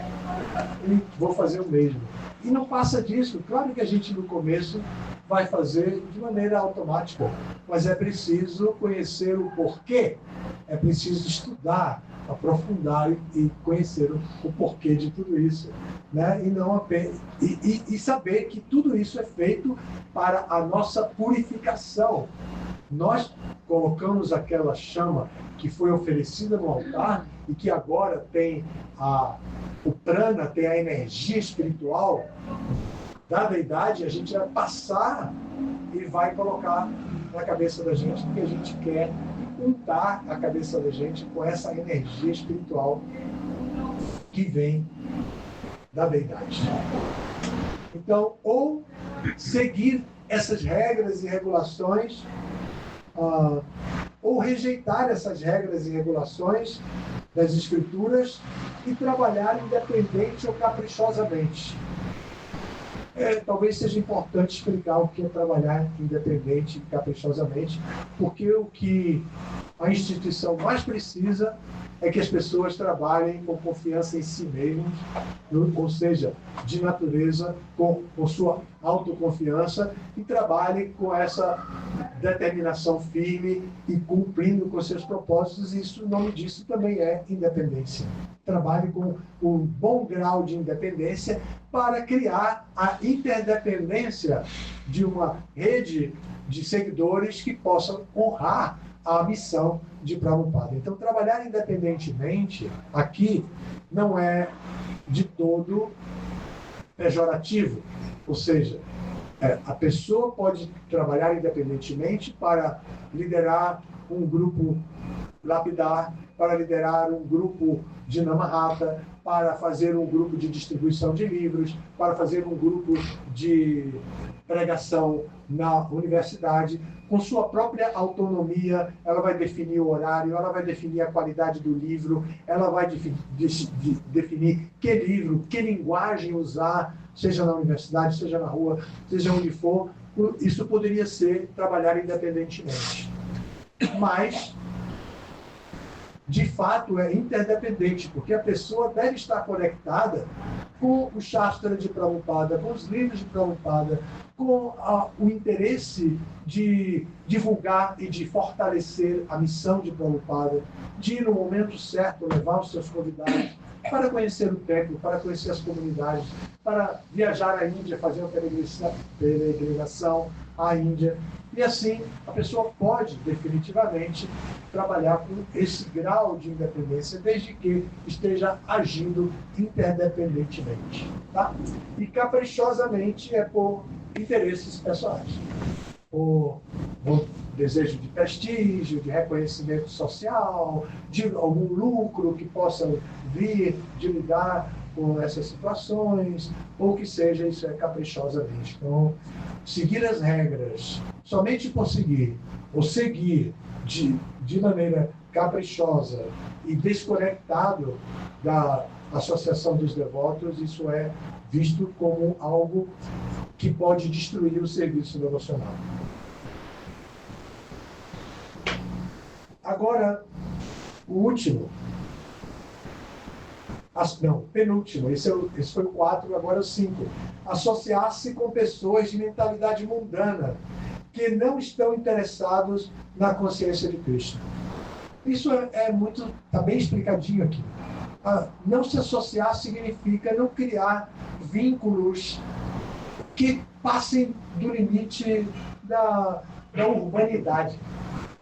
E vou fazer o mesmo. E não passa disso. Claro que a gente no começo vai fazer de maneira automática, mas é preciso conhecer o porquê, é preciso estudar, aprofundar e conhecer o porquê de tudo isso, né? E não apenas e saber que tudo isso é feito para a nossa purificação. Nós colocamos aquela chama que foi oferecida no altar e que agora tem o prana, tem a energia espiritual da deidade, a gente vai passar e vai colocar na cabeça da gente, porque a gente quer untar a cabeça da gente com essa energia espiritual que vem da deidade. Então, ou seguir essas regras e regulações, ou rejeitar essas regras e regulações das escrituras e trabalhar independente ou caprichosamente. Talvez seja importante explicar o que é trabalhar independente e caprichosamente, porque o que a instituição mais precisa é que as pessoas trabalhem com confiança em si mesmas, ou seja, de natureza, com sua autoconfiança, e trabalhem com essa determinação firme e cumprindo com seus propósitos, e isso, o nome disso também é independência. Trabalhe com um bom grau de independência para criar a interdependência de uma rede de seguidores que possam honrar a missão de Prabhupada. Então, trabalhar independentemente aqui não é de todo pejorativo, ou seja, a pessoa pode trabalhar independentemente para liderar um grupo lapidar, para liderar um grupo de Namahata, para fazer um grupo de distribuição de livros, para fazer um grupo de pregação na universidade. Com sua própria autonomia, ela vai definir o horário, ela vai definir a qualidade do livro, ela vai definir que livro, que linguagem usar, seja na universidade, seja na rua, seja onde for. Isso poderia ser trabalhar independentemente. Mas, de fato, é interdependente, porque a pessoa deve estar conectada com o Shastra de Prabhupada, com os livros de Prabhupada, com o interesse de divulgar e de fortalecer a missão de Prabhupada, de, no momento certo, levar os seus convidados para conhecer o templo, para conhecer as comunidades, para viajar à Índia, fazer uma peregrinação à Índia. E assim, a pessoa pode definitivamente trabalhar com esse grau de independência, desde que esteja agindo interdependentemente. Tá? E caprichosamente é por interesses pessoais. Por desejo de prestígio, de reconhecimento social, de algum lucro que possa vir de lidar com essas situações, ou que seja, isso é caprichosamente. Então, seguir as regras somente por seguir, ou seguir de maneira caprichosa e desconectado da associação dos devotos, isso é visto como algo que pode destruir o serviço devocional. Agora, o último. Penúltimo. Esse foi o 4, agora o 5. Associar-se com pessoas de mentalidade mundana, que não estão interessados na consciência de Cristo. Isso está bem explicadinho aqui. Não se associar significa não criar vínculos que passem do limite da urbanidade.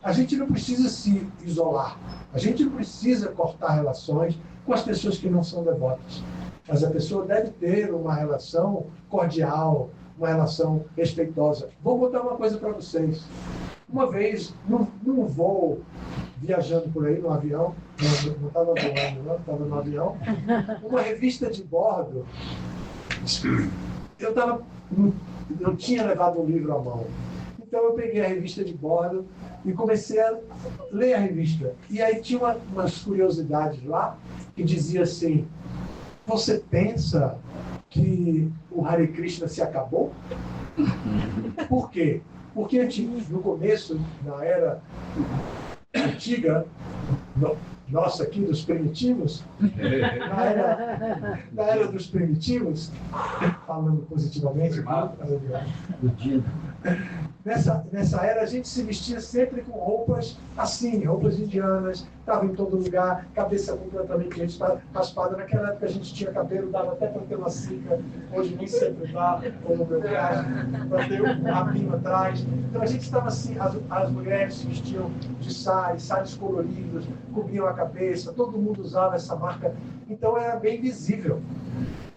A gente não precisa se isolar, a gente não precisa cortar relações com as pessoas que não são devotas. Mas a pessoa deve ter uma relação cordial, uma relação respeitosa. Vou botar uma coisa para vocês. Uma vez, num voo, viajando por aí no avião, não estava voando, não, estava no avião, uma revista de bordo, eu tinha levado um livro à mão. Então eu peguei a revista de bordo e comecei a ler a revista. E aí tinha umas curiosidades lá que dizia assim: você pensa que o Hare Krishna se acabou? Por quê? Porque no começo, na era antiga, nossa, aqui dos primitivos, na era dos primitivos, falando positivamente, nessa era a gente se vestia sempre com roupas assim, roupas indianas, estava em todo lugar, cabeça completamente raspada. Naquela época a gente tinha cabelo, dava até para ter uma cica, hoje nem sempre dá, como no meu caso, para ter um rabinho atrás. Então a gente estava assim, as mulheres se vestiam de sares coloridos, cobriam a cabeça, todo mundo usava essa marca, então era bem visível.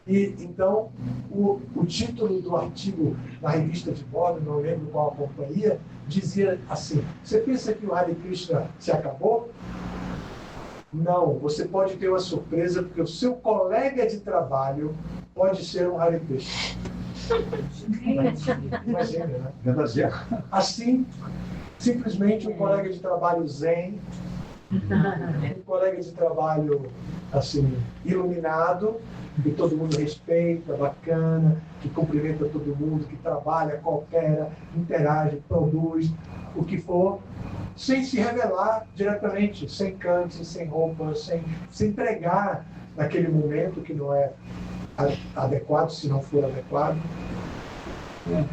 E então o título do artigo na revista de bordo, não lembro qual a companhia, dizia assim: você pensa que o Hare Krishna se acabou? Não, você pode ter uma surpresa, porque o seu colega de trabalho pode ser um Hare Krishna. Imagina, né? Assim, simplesmente um colega de trabalho zen, um colega de trabalho assim, iluminado, que todo mundo respeita, bacana, que cumprimenta todo mundo, que trabalha, coopera, interage, produz, o que for, sem se revelar diretamente, sem cante, sem roupa, sem pregar naquele momento que não é adequado, se não for adequado.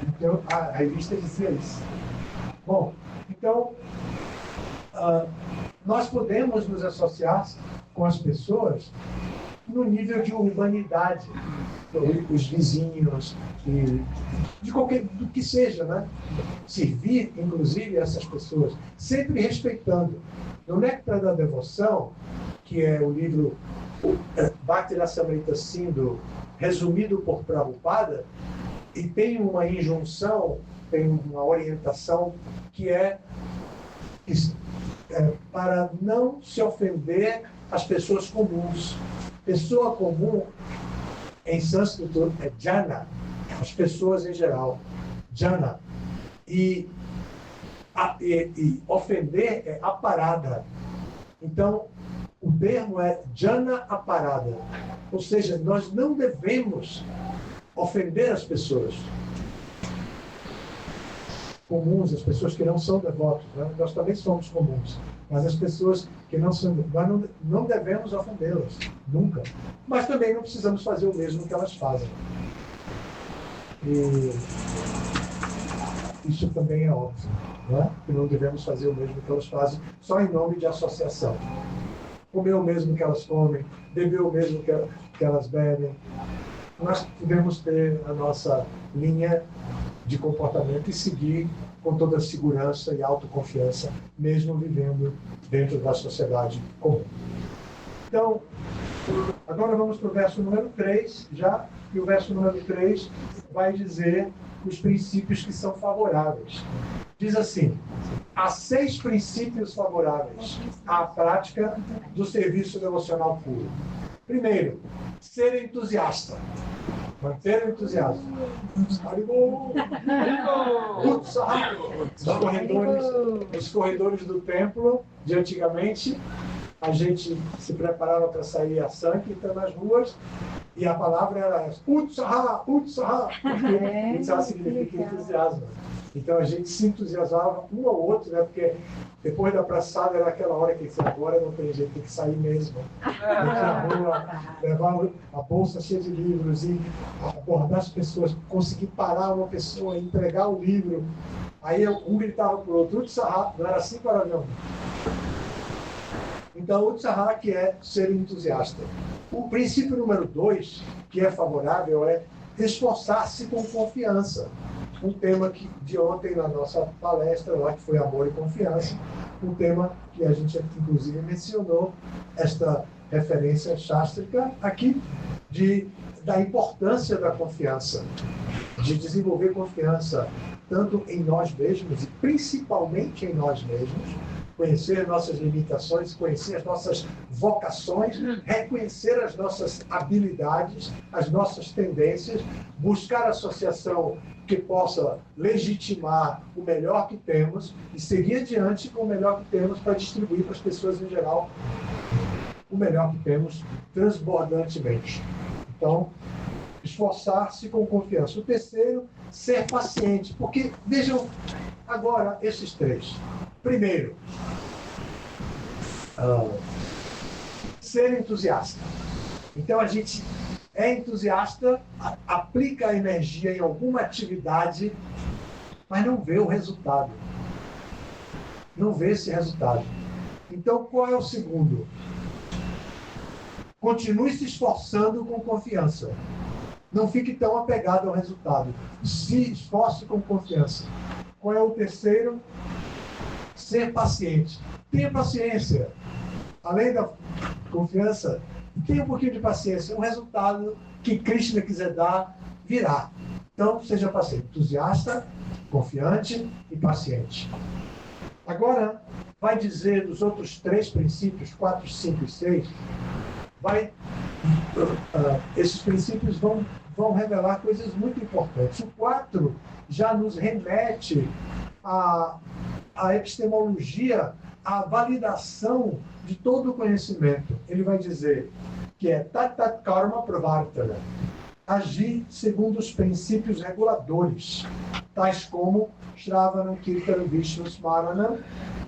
Então, a revista dizia isso. Bom, então, nós podemos nos associar com as pessoas no nível de urbanidade, os vizinhos, do que seja, né? Servir, inclusive, essas pessoas, sempre respeitando. No Néctar da Devoção, que é o livro Bhakti Rasamrita Sindhu, resumido por Prabhupada, e tem uma injunção, tem uma orientação que é para não se ofender as pessoas comuns. Pessoa comum, em sânscrito, é jana, as pessoas em geral, jana. E ofender é aparada. Então, o termo é jana aparada. Ou seja, nós não devemos ofender as pessoas comuns, as pessoas que não são devotos, né? Nós também somos comuns, mas as pessoas que não são, nós não devemos ofendê-las, nunca. Mas também não precisamos fazer o mesmo que elas fazem. E isso também é óbvio, né? Que não devemos fazer o mesmo que elas fazem só em nome de associação. Comer o mesmo que elas comem, beber o mesmo que elas bebem. Nós devemos ter a nossa linha de comportamento e seguir com toda a segurança e autoconfiança, mesmo vivendo dentro da sociedade comum. Então, agora vamos para o verso número 3, já, e o verso número 3 vai dizer os princípios que são favoráveis. Diz assim: há 6 princípios favoráveis à prática do serviço devocional puro. Primeiro, ser entusiasta. Manter o entusiasmo. Nos corredores do templo de antigamente, a gente se preparava para sair a Sankirtan nas ruas e a palavra era Utsaha, Utsaha, porque Utsaha significa entusiasmo. Então a gente se entusiasmava um ao outro, né? Porque depois da praçada era aquela hora que agora não tem jeito, tem que sair mesmo. Na rua, levar a bolsa cheia de livros e abordar as pessoas, conseguir parar uma pessoa, entregar o livro. Aí um gritava para o outro, Utsaha, não era assim para não. Então, o Utsaha, que é ser entusiasta. O princípio número 2, que é favorável, é esforçar-se com confiança. Um tema de ontem na nossa palestra, lá que foi amor e confiança, um tema que a gente inclusive mencionou, esta referência chástrica aqui, da importância da confiança, de desenvolver confiança tanto em nós mesmos e principalmente em nós mesmos, conhecer nossas limitações, conhecer as nossas vocações, reconhecer as nossas habilidades, as nossas tendências, buscar associação que possa legitimar o melhor que temos e seguir adiante com o melhor que temos para distribuir para as pessoas em geral o melhor que temos transbordantemente. Então, esforçar-se com confiança. O terceiro, ser paciente. Porque, vejam agora esses 3. Primeiro, ser entusiasta. Então, a gente é entusiasta, aplica a energia em alguma atividade, mas não vê o resultado. Não vê esse resultado. Então, qual é o segundo? Continue se esforçando com confiança. Não fique tão apegado ao resultado. Se esforce com confiança. Qual é o terceiro? Ser paciente. Tenha paciência. Além da confiança, tenha um pouquinho de paciência. O resultado que Krishna quiser dar, virá. Então, seja paciente. Entusiasta, confiante e paciente. Agora, vai dizer dos outros 3 princípios, 4, 5 e 6, esses princípios vão revelar coisas muito importantes. O 4 já nos remete à epistemologia, à validação de todo o conhecimento. Ele vai dizer que é Tat Karma Pravartana, agir segundo os princípios reguladores, tais como Shravana, Kirtana, Vishnu, Smarana,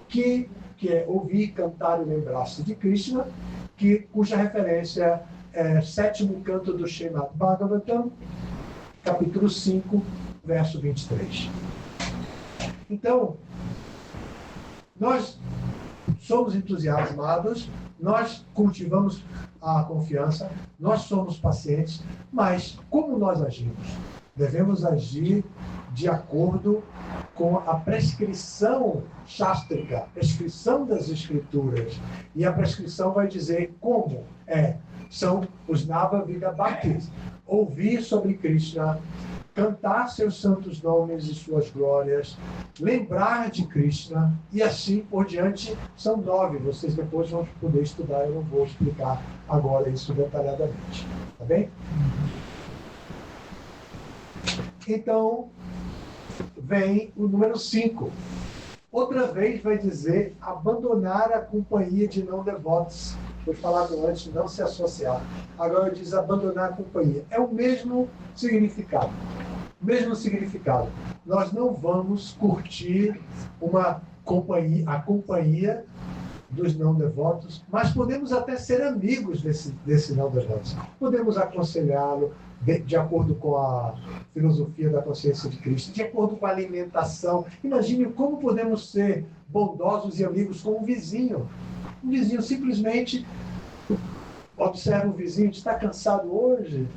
que é ouvir, cantar e lembrar-se de Krishna, cuja referência é 7º canto do Srimad Bhagavatam, capítulo 5, verso 23. Então, nós somos entusiasmados, nós cultivamos a confiança, nós somos pacientes, mas como nós agimos? Devemos agir de acordo com a prescrição chástrica, a prescrição das escrituras. E a prescrição vai dizer como são os Nava Vida Bhaktis. Ouvir sobre Krishna, cantar seus santos nomes e suas glórias, lembrar de Krishna e assim por diante. São 9, vocês depois vão poder estudar, eu não vou explicar agora isso detalhadamente. Tá bem? Então, vem o número 5. Outra vez vai dizer abandonar a companhia de não devotos. Foi falado antes, não se associar. Agora diz abandonar a companhia. É o mesmo significado. Mesmo significado. Nós não vamos curtir a companhia dos não devotos, mas podemos até ser amigos desse não devoto. Podemos aconselhá-lo de acordo com a filosofia da consciência de Cristo, de acordo com a alimentação. Imagine como podemos ser bondosos e amigos com um vizinho. Um vizinho simplesmente observa o vizinho, está cansado hoje?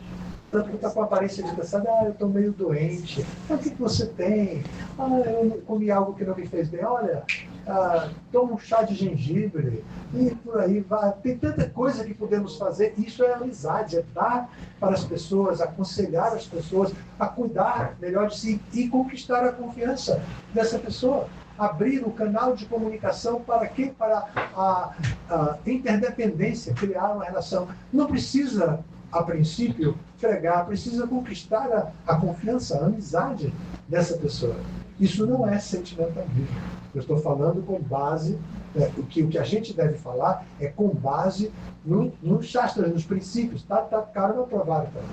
Tanto que está com a aparência de cansado, eu estou meio doente. O que você tem? Eu comi algo que não me fez bem. Olha, toma um chá de gengibre. E por aí vai. Tem tanta coisa que podemos fazer. Isso é amizade, é dar para as pessoas, aconselhar as pessoas a cuidar melhor de si e conquistar a confiança dessa pessoa. Abrir o canal de comunicação para quê? Para a interdependência, criar uma relação. Não precisa, a princípio, pregar, precisa conquistar a confiança, a amizade dessa pessoa. Isso não é sentimentalismo. Eu estou falando com base, o que a gente deve falar é com base nos Shastras, nos princípios. Tá caro aprovado também.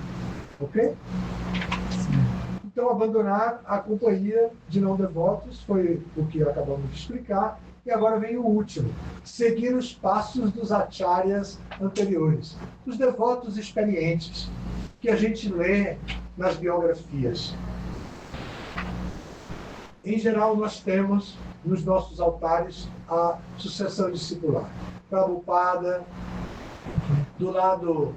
Ok? Então, abandonar a companhia de não devotos foi o que acabamos de explicar. E agora vem o último: seguir os passos dos acharyas anteriores, os devotos experientes, que a gente lê nas biografias. Em geral, nós temos nos nossos altares a sucessão discipular. Prabhupada, do lado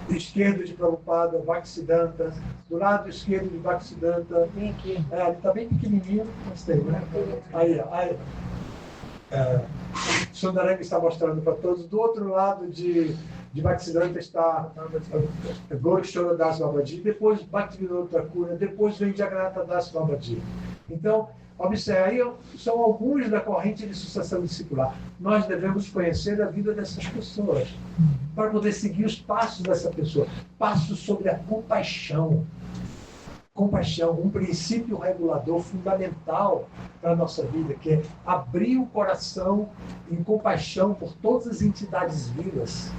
esquerdo de Prabhupada, Bhaktisiddhanta, do lado esquerdo de Bhaktisiddhanta, ele está bem pequenininho, mas tem, né? Aí. Sundaranga está mostrando para todos. Do outro lado de Bhaktisiddhanta está Gaurkishora Das Babaji, depois Bhaktivinoda Thakur, depois vem Jagannatha Das Babaji. Então, observe, aí são alguns da corrente de sucessão discipular. Nós devemos conhecer a vida dessas pessoas para poder seguir os passos dessa pessoa. Passos sobre a compaixão. Compaixão, um princípio regulador fundamental para a nossa vida, que é abrir o coração em compaixão por todas as entidades vivas.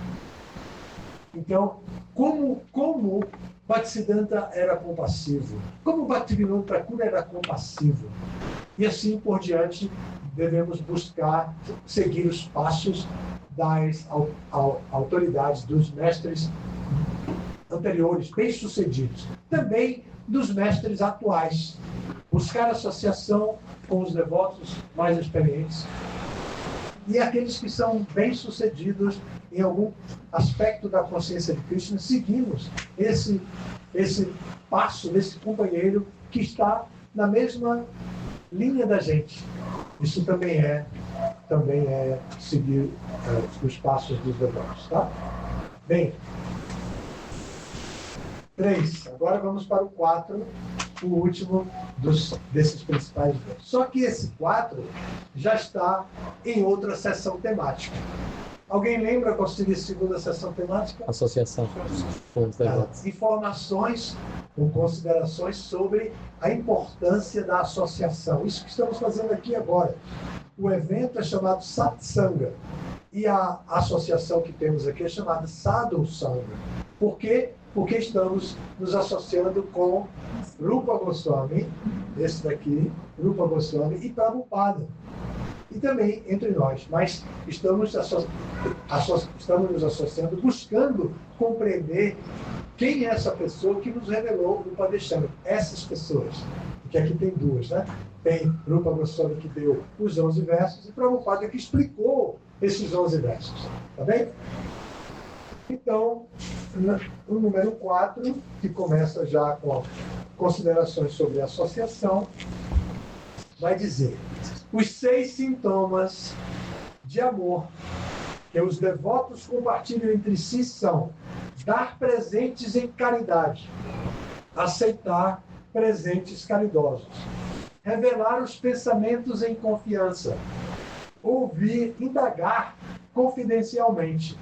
Então, como Bhaktisiddhanta era compassivo, como Bhaktivinoda Thakur era compassivo, e assim por diante, devemos buscar seguir os passos das autoridades, dos mestres anteriores, bem-sucedidos. Também dos mestres atuais. Buscar associação com os devotos mais experientes e aqueles que são bem-sucedidos em algum aspecto da consciência de Krishna. Seguimos esse passo desse companheiro que está na mesma linha da gente. Isso também é seguir os passos dos devotos, tá? Bem, 3. Agora vamos para o 4, o último desses principais devotos. Só que esse 4 já está em outra seção temática. Alguém lembra qual seria a segunda seção temática? Associação com os devotos. Informações ou considerações sobre a importância da associação. Isso que estamos fazendo aqui agora. O evento é chamado Satsanga. E a associação que temos aqui é chamada Sadhu Sangha. Por quê? Porque estamos nos associando com Rupa Goswami, esse daqui, Rupa Goswami, e Prabhupada. E também entre nós. Mas estamos nos associando, buscando compreender quem é essa pessoa que nos revelou o Upadeshama. Essas pessoas. Porque aqui tem duas, né? Tem Rupa Goswami que deu os 11 versos e Prabhupada que explicou esses 11 versos. Tá bem? Então, o número 4, que começa já com considerações sobre a associação, vai dizer: os 6 sintomas de amor que os devotos compartilham entre si são dar presentes em caridade, aceitar presentes caridosos, revelar os pensamentos em confiança, ouvir, indagar confidencialmente,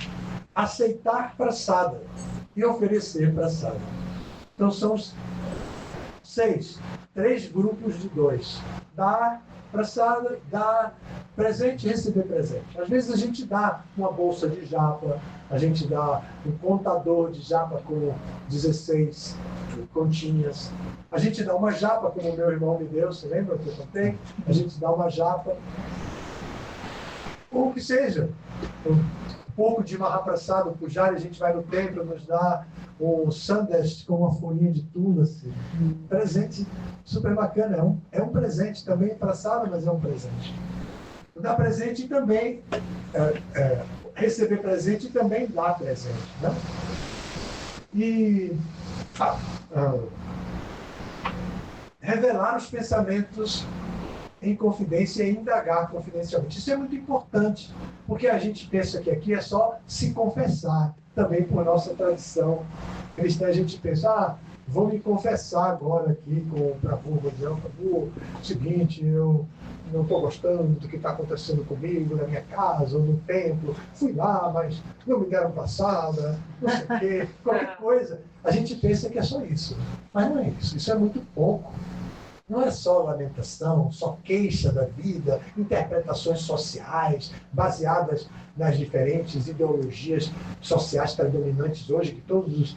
aceitar prasada e oferecer prasada. Então são 6, 3 grupos de 2. Dar prasada, dar presente e receber presente. Às vezes a gente dá uma bolsa de japa, a gente dá um contador de japa com 16 continhas, a gente dá uma japa como o meu irmão me deu, você lembra que eu contei? A gente dá uma japa, ou o que seja, um pouco de Mahaprasada, o Pujari, a gente vai no templo, nos dá um sandesh com uma folhinha de tulasi, presente super bacana, é um presente também, prasada, mas é um presente. Dar presente também, receber presente e também dar presente, né? e revelar os pensamentos em confidência e indagar confidencialmente. Isso é muito importante, porque a gente pensa que aqui é só se confessar, também por nossa tradição cristã. A gente pensa, vou me confessar agora aqui para vou dizer, o seguinte, eu não estou gostando do que está acontecendo comigo na minha casa ou no templo, fui lá, mas não me deram passada, não sei o quê, qualquer coisa. A gente pensa que é só isso, mas não é isso, isso é muito pouco. Não é só lamentação, só queixa da vida, interpretações sociais baseadas nas diferentes ideologias sociais predominantes hoje, que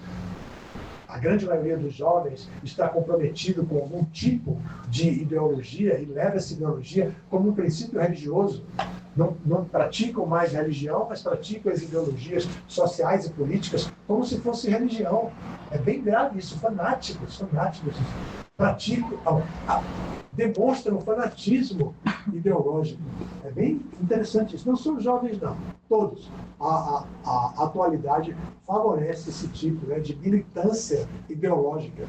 a grande maioria dos jovens está comprometido com algum tipo de ideologia e leva essa ideologia como um princípio religioso. Não praticam mais religião, mas praticam as ideologias sociais e políticas como se fosse religião. É bem grave isso, fanáticos. Praticam, demonstram fanatismo ideológico. É bem interessante isso. Não são os jovens, não. Todos. A atualidade favorece esse tipo, né, de militância ideológica.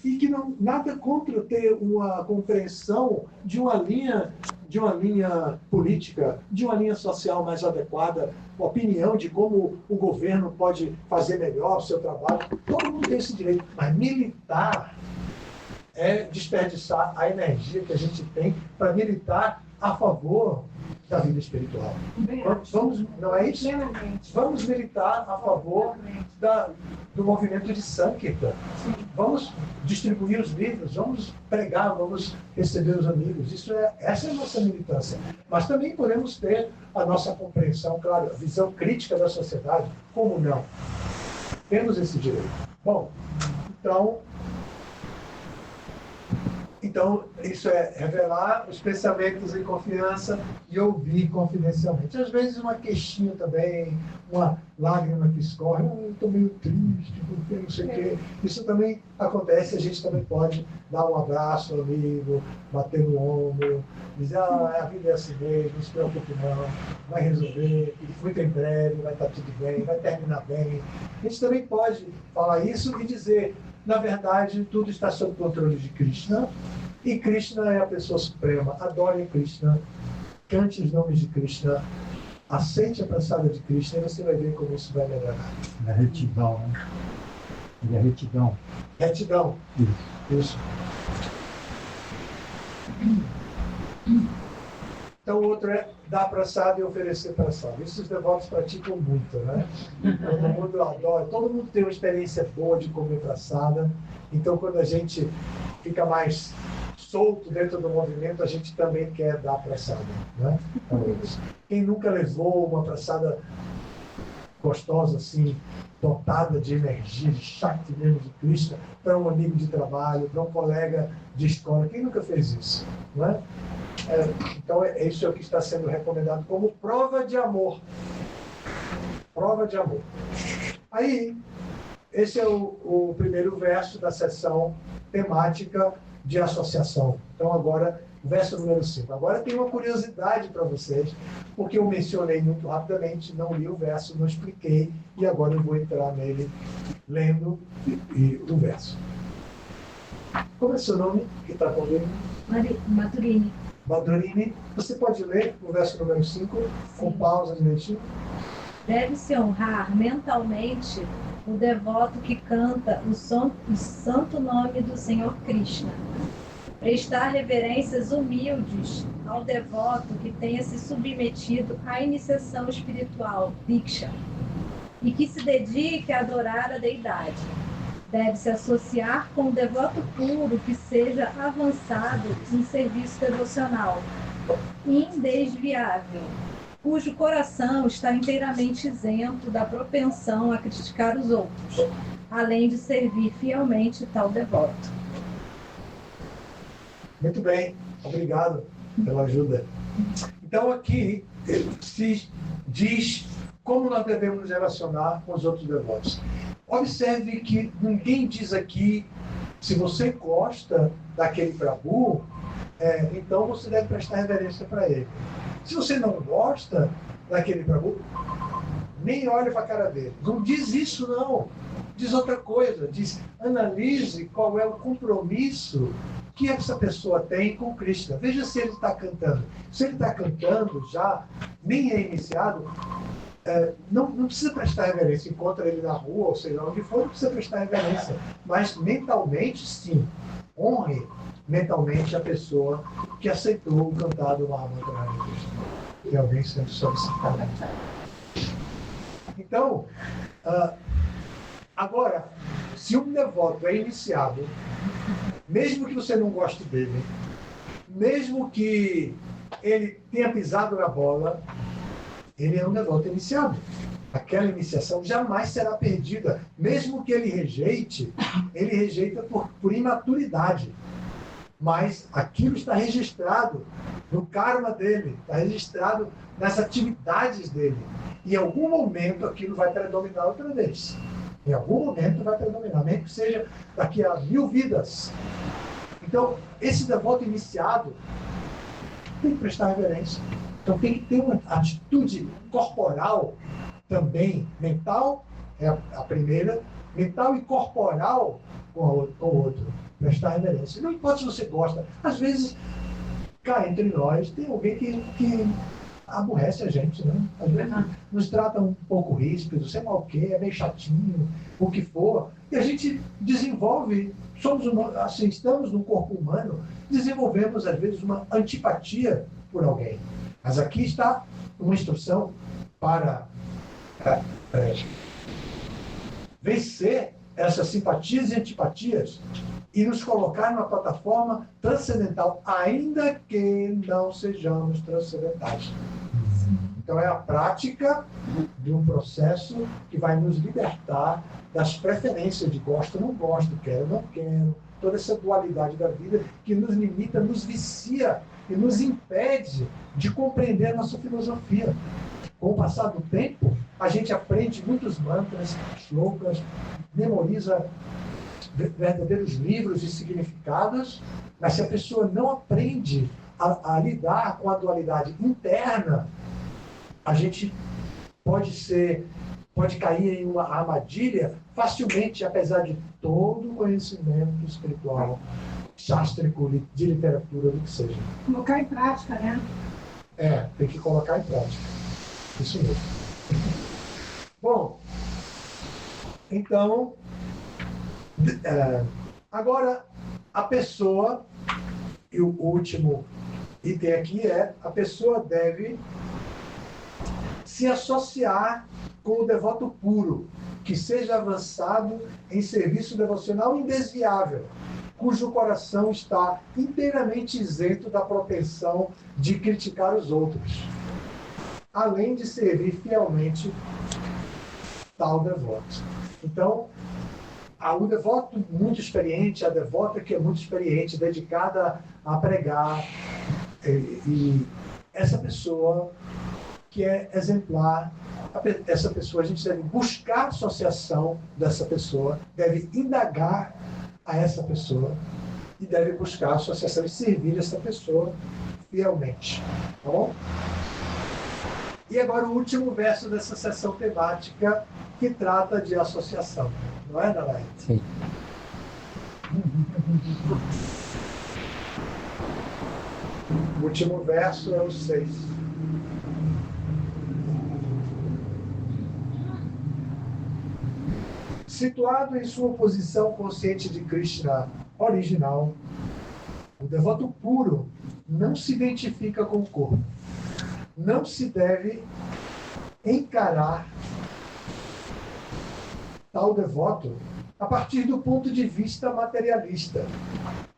E que nada contra ter uma compreensão de uma linha política, de uma linha social mais adequada, opinião de como o governo pode fazer melhor o seu trabalho. Todo mundo tem esse direito. Mas militar é desperdiçar a energia que a gente tem para militar a favor da vida espiritual. Não é isso? Vamos militar a favor do movimento de Sankirtan. Vamos distribuir os livros, vamos pregar, vamos receber os amigos. Essa é a nossa militância. Mas também podemos ter a nossa compreensão, claro, a visão crítica da sociedade. Como não? Temos esse direito. Bom, então, isso é revelar os pensamentos em confiança e ouvir confidencialmente. Às vezes uma queixinha também, uma lágrima que escorre, eu estou meio triste, porque não sei o quê. Isso também acontece, a gente também pode dar um abraço ao amigo, bater no ombro, dizer, a vida é assim mesmo, não se preocupe não, vai resolver, muito em breve, vai estar tudo bem, vai terminar bem. A gente também pode falar isso e dizer, na verdade, tudo está sob controle de Krishna, e Krishna é a pessoa suprema. Adore Krishna, cante os nomes de Krishna, aceite a passada de Krishna e você vai ver como isso vai melhorar. É retidão, né? Ele é retidão. Retidão. Isso. Então, o outro é dar praçada e oferecer praçada. Isso os devotos praticam muito, né? Todo mundo adora, todo mundo tem uma experiência boa de comer praçada. Então, quando a gente fica mais solto dentro do movimento, a gente também quer dar praçada, né? Quem nunca levou uma praçada gostosa, assim, dotada de energia, de Shakti mesmo, de Krishna, para um amigo de trabalho, para um colega de escola? Quem nunca fez isso, não é? Então, isso é o que está sendo recomendado como prova de amor. Prova de amor. Aí, esse é o primeiro verso da seção temática de associação. Então, agora, o verso número 5. Agora tem uma curiosidade para vocês, porque eu mencionei muito rapidamente, não li o verso, não expliquei, e agora eu vou entrar nele lendo o verso. Como é seu nome que está comigo? Maturini. Madurini, você pode ler o verso número 5, com pausa direitinho? Deve-se honrar mentalmente o devoto que canta o santo nome do Senhor Krishna. Prestar reverências humildes ao devoto que tenha se submetido à iniciação espiritual, Diksha, e que se dedique a adorar a deidade. Deve-se associar com o devoto puro que seja avançado em serviço devocional, indesviável, cujo coração está inteiramente isento da propensão a criticar os outros, além de servir fielmente tal devoto. Muito bem, obrigado pela ajuda. Então aqui se diz como nós devemos nos relacionar com os outros devotos. Observe que ninguém diz aqui, se você gosta daquele Prabhu, então você deve prestar reverência para ele. Se você não gosta daquele Prabhu, nem olha para a cara dele. Não diz isso, não. diz outra coisa, diz, analise qual é o compromisso que essa pessoa tem com Krishna. Veja se ele está cantando. Se ele está cantando já, nem é iniciado, não precisa prestar reverência. Encontra ele na rua, ou seja, onde for, não precisa prestar reverência. Mas mentalmente, sim. Honre mentalmente a pessoa que aceitou o cantado Mahamantra Hare Krishna. E alguém sendo solicitado. Então, agora, se um devoto é iniciado, mesmo que você não goste dele, mesmo que ele tenha pisado na bola, ele é um devoto iniciado. Aquela iniciação jamais será perdida. Mesmo que ele rejeita por imaturidade. Mas aquilo está registrado no karma dele, está registrado nas atividades dele. E em algum momento aquilo vai predominar outra vez. Em algum momento vai predominar, mesmo que seja daqui a 1000 vidas. Então, esse devoto iniciado tem que prestar reverência. Então, tem que ter uma atitude corporal também, mental, é a primeira, mental e corporal com o outro. Prestar reverência. Não importa se você gosta. Às vezes, cá entre nós, tem alguém que aborrece a gente, né? Às vezes nos trata um pouco ríspido, sei lá o quê, é meio chatinho, o que for. E a gente desenvolve, estamos no corpo humano, desenvolvemos às vezes uma antipatia por alguém. Mas aqui está uma instrução para vencer essas simpatias e antipatias e nos colocar numa plataforma transcendental, ainda que não sejamos transcendentais. Então é a prática de um processo que vai nos libertar das preferências de gosto ou não gosto, quero ou não quero, toda essa dualidade da vida que nos limita, nos vicia e nos impede de compreender a nossa filosofia. Com o passar do tempo, a gente aprende muitos mantras, shlokas, memoriza verdadeiros livros e significados, mas se a pessoa não aprende a lidar com a dualidade interna, a gente pode cair em uma armadilha facilmente, apesar de todo o conhecimento espiritual, sástrico, de literatura, do que seja. Colocar em prática, né? Tem que colocar em prática. Isso mesmo. Bom, então, agora a pessoa, e o último item aqui é, a pessoa deve se associar com o devoto puro, que seja avançado em serviço devocional indesviável, cujo coração está inteiramente isento da propensão de criticar os outros, além de servir fielmente tal devoto. Então, o devoto muito experiente, a devota que é muito experiente, dedicada a pregar, e essa pessoa que é exemplar, essa pessoa, a gente deve buscar a associação dessa pessoa, deve indagar a essa pessoa e deve buscar a associação e servir essa pessoa fielmente. Tá bom? E agora o último verso dessa sessão temática que trata de associação. Não é, Narayan? Sim. O último verso é o 6. Situado em sua posição consciente de Krishna original, o devoto puro não se identifica com o corpo. Não se deve encarar tal devoto a partir do ponto de vista materialista.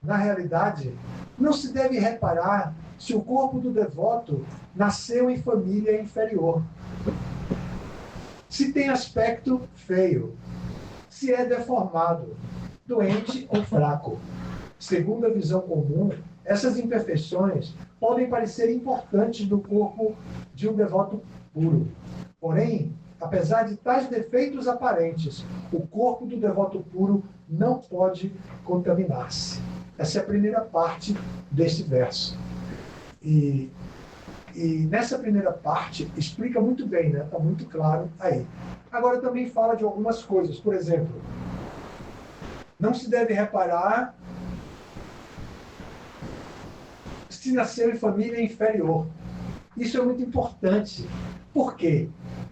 Na realidade, não se deve reparar se o corpo do devoto nasceu em família inferior, se tem aspecto feio, se é deformado, doente ou fraco. Segundo a visão comum, essas imperfeições podem parecer importantes no corpo de um devoto puro. Porém, apesar de tais defeitos aparentes, o corpo do devoto puro não pode contaminar-se. Essa é a primeira parte deste verso. E nessa primeira parte explica muito bem, né? Está muito claro aí. Agora também fala de algumas coisas. Por exemplo, não se deve reparar se nasceu em família inferior. Isso é muito importante. Por quê?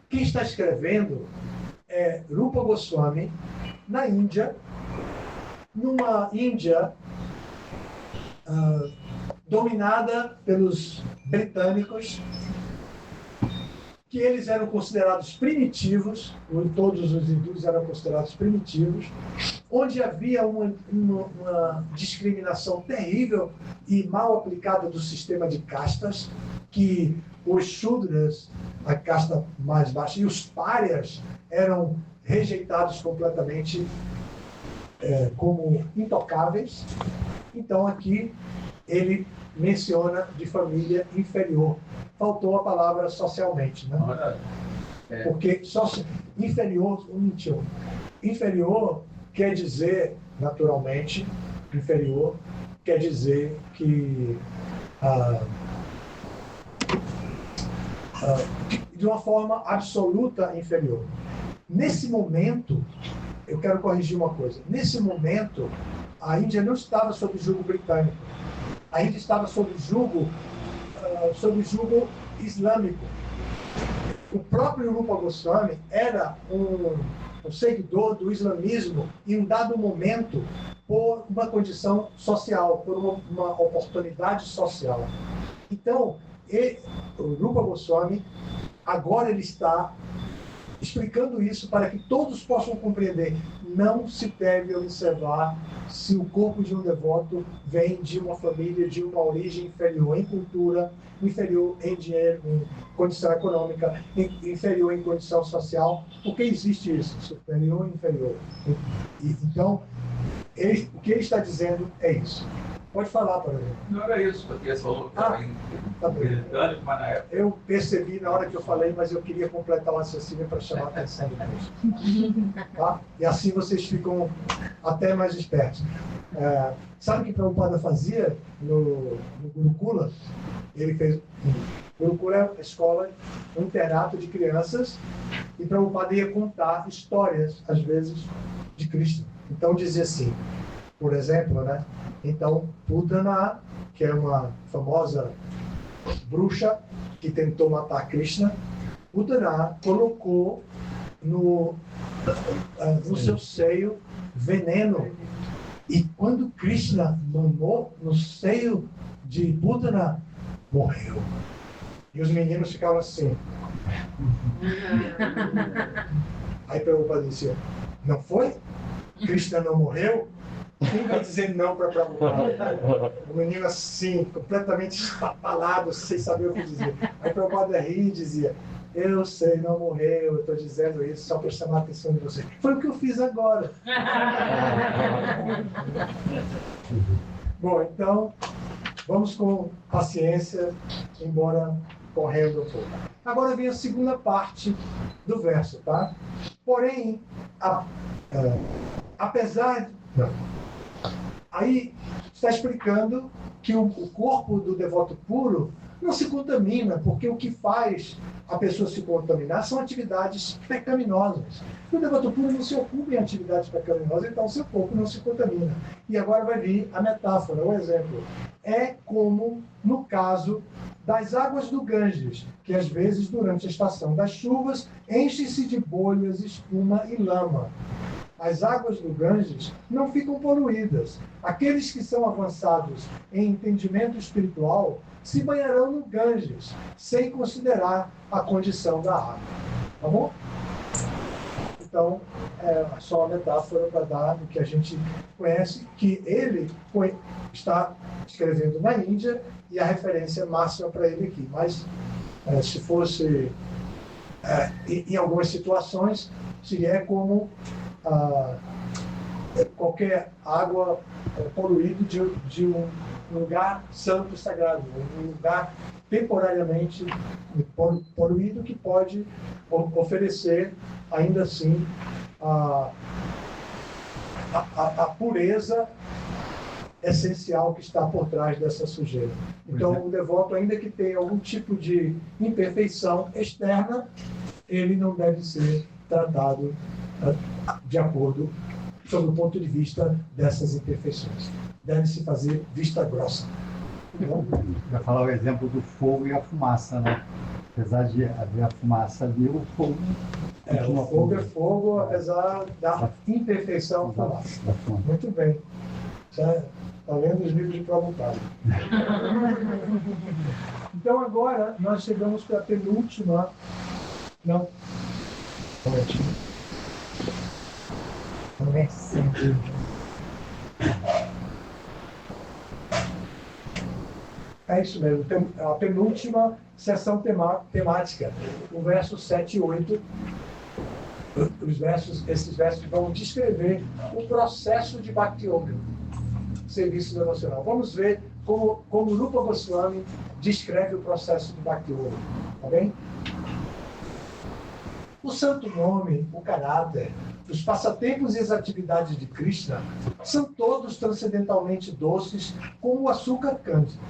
Quem está escrevendo é Rupa Goswami, na Índia, numa Índia dominada pelos britânicos, que eles eram considerados primitivos, todos os hindus eram considerados primitivos, onde havia uma discriminação terrível e mal aplicada do sistema de castas, que os Shudras, a casta mais baixa, e os párias eram rejeitados completamente como intocáveis. Então aqui ele menciona de família inferior. Faltou a palavra socialmente, né? Porque inferior quer dizer, naturalmente, inferior quer dizer que de uma forma absoluta inferior. Nesse momento, eu quero corrigir uma coisa. Nesse momento, a Índia não estava sob jugo britânico. A Índia estava sob jugo islâmico. O próprio Rupa Goswami era um seguidor do islamismo em um dado momento por uma condição social, por uma oportunidade social. Então, o Rupa Goswami, agora ele está explicando isso para que todos possam compreender. Não se deve observar se o corpo de um devoto vem de uma família, de uma origem inferior em cultura, inferior em dinheiro, em condição econômica, inferior em condição social, porque existe isso, superior e inferior. Então, o que ele está dizendo é isso. Pode falar, por exemplo. Não era isso, porque você falou que estava britânico, mas na época... Eu percebi na hora que eu falei, mas eu queria completar o raciocínio para chamar a atenção depois. Tá? E assim vocês ficam até mais espertos. Sabe o que Prabhupada fazia no Gurukula? Ele fez... Gurukula é a escola, um internato de crianças, e Prabhupada ia contar histórias, às vezes, de Krishna. Então dizia assim, por exemplo, né? Então, Putana, que é uma famosa bruxa que tentou matar Krishna, Putana colocou no seu seio veneno. E quando Krishna mamou no seio de Putana, morreu. E os meninos ficavam assim. Aí Prabhupada dizia, não foi? Krishna não morreu? Quem vai dizer não para Prabhupada? O menino assim, completamente espapalado, sem saber o que dizer. Aí Prabhupada ria e dizia, eu sei, não morreu, eu estou dizendo isso só para chamar a atenção de você. Foi o que eu fiz agora. Bom, então, vamos com paciência, embora correndo um pouco. Agora vem a segunda parte do verso, tá? Porém, apesar... Não. Aí está explicando que o corpo do devoto puro não se contamina, porque o que faz a pessoa se contaminar são atividades pecaminosas. E o devoto puro não se ocupa em atividades pecaminosas, então o seu corpo não se contamina. E agora vai vir a metáfora, o exemplo. É como no caso das águas do Ganges, que às vezes durante a estação das chuvas enchem-se de bolhas, espuma e lama. As águas do Ganges não ficam poluídas. Aqueles que são avançados em entendimento espiritual se banharão no Ganges, sem considerar a condição da água. Tá bom? Então, é só uma metáfora para dar o que a gente conhece, que ele está escrevendo na Índia e a referência máxima para ele aqui. Mas, se fosse em algumas situações, seria como qualquer água poluída de um lugar santo e sagrado, um lugar temporariamente poluído que pode oferecer ainda assim a pureza essencial que está por trás dessa sujeira. Então, o devoto, ainda que tenha algum tipo de imperfeição externa, ele não deve ser tratado de acordo, sob o ponto de vista dessas imperfeições. Deve-se fazer vista grossa. Vai falar o exemplo do fogo e a fumaça, né? Apesar de haver a fumaça ali, o fogo... O fogo é fogo, apesar da imperfeição da fumaça. Muito bem. Está lendo os livros de Prabhupada. Então agora nós chegamos para a penúltima... Não. É isso mesmo. A penúltima sessão temática. O verso 7 e 8. Esses versos vão descrever o processo de Bhakti Yoga, serviço devocional. Vamos ver como Rupa Goswami descreve o processo de Bhakti Yoga. Tá bem? O santo nome, o caráter, os passatempos e as atividades de Krishna são todos transcendentalmente doces como o açúcar cândido.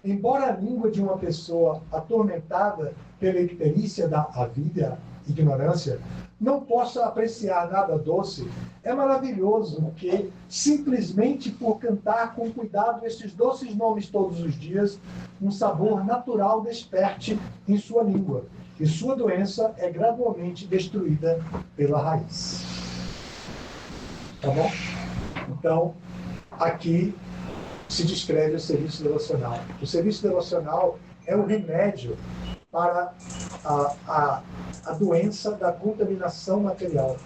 Embora a língua de uma pessoa atormentada pela icterícia da avidya, ignorância, não possa apreciar nada doce, é maravilhoso que, simplesmente por cantar com cuidado estes doces nomes todos os dias, um sabor natural desperte em sua língua, e sua doença é gradualmente destruída pela raiz. Tá bom? Então, aqui se descreve o serviço devocional. O serviço devocional é o remédio para a doença da contaminação material.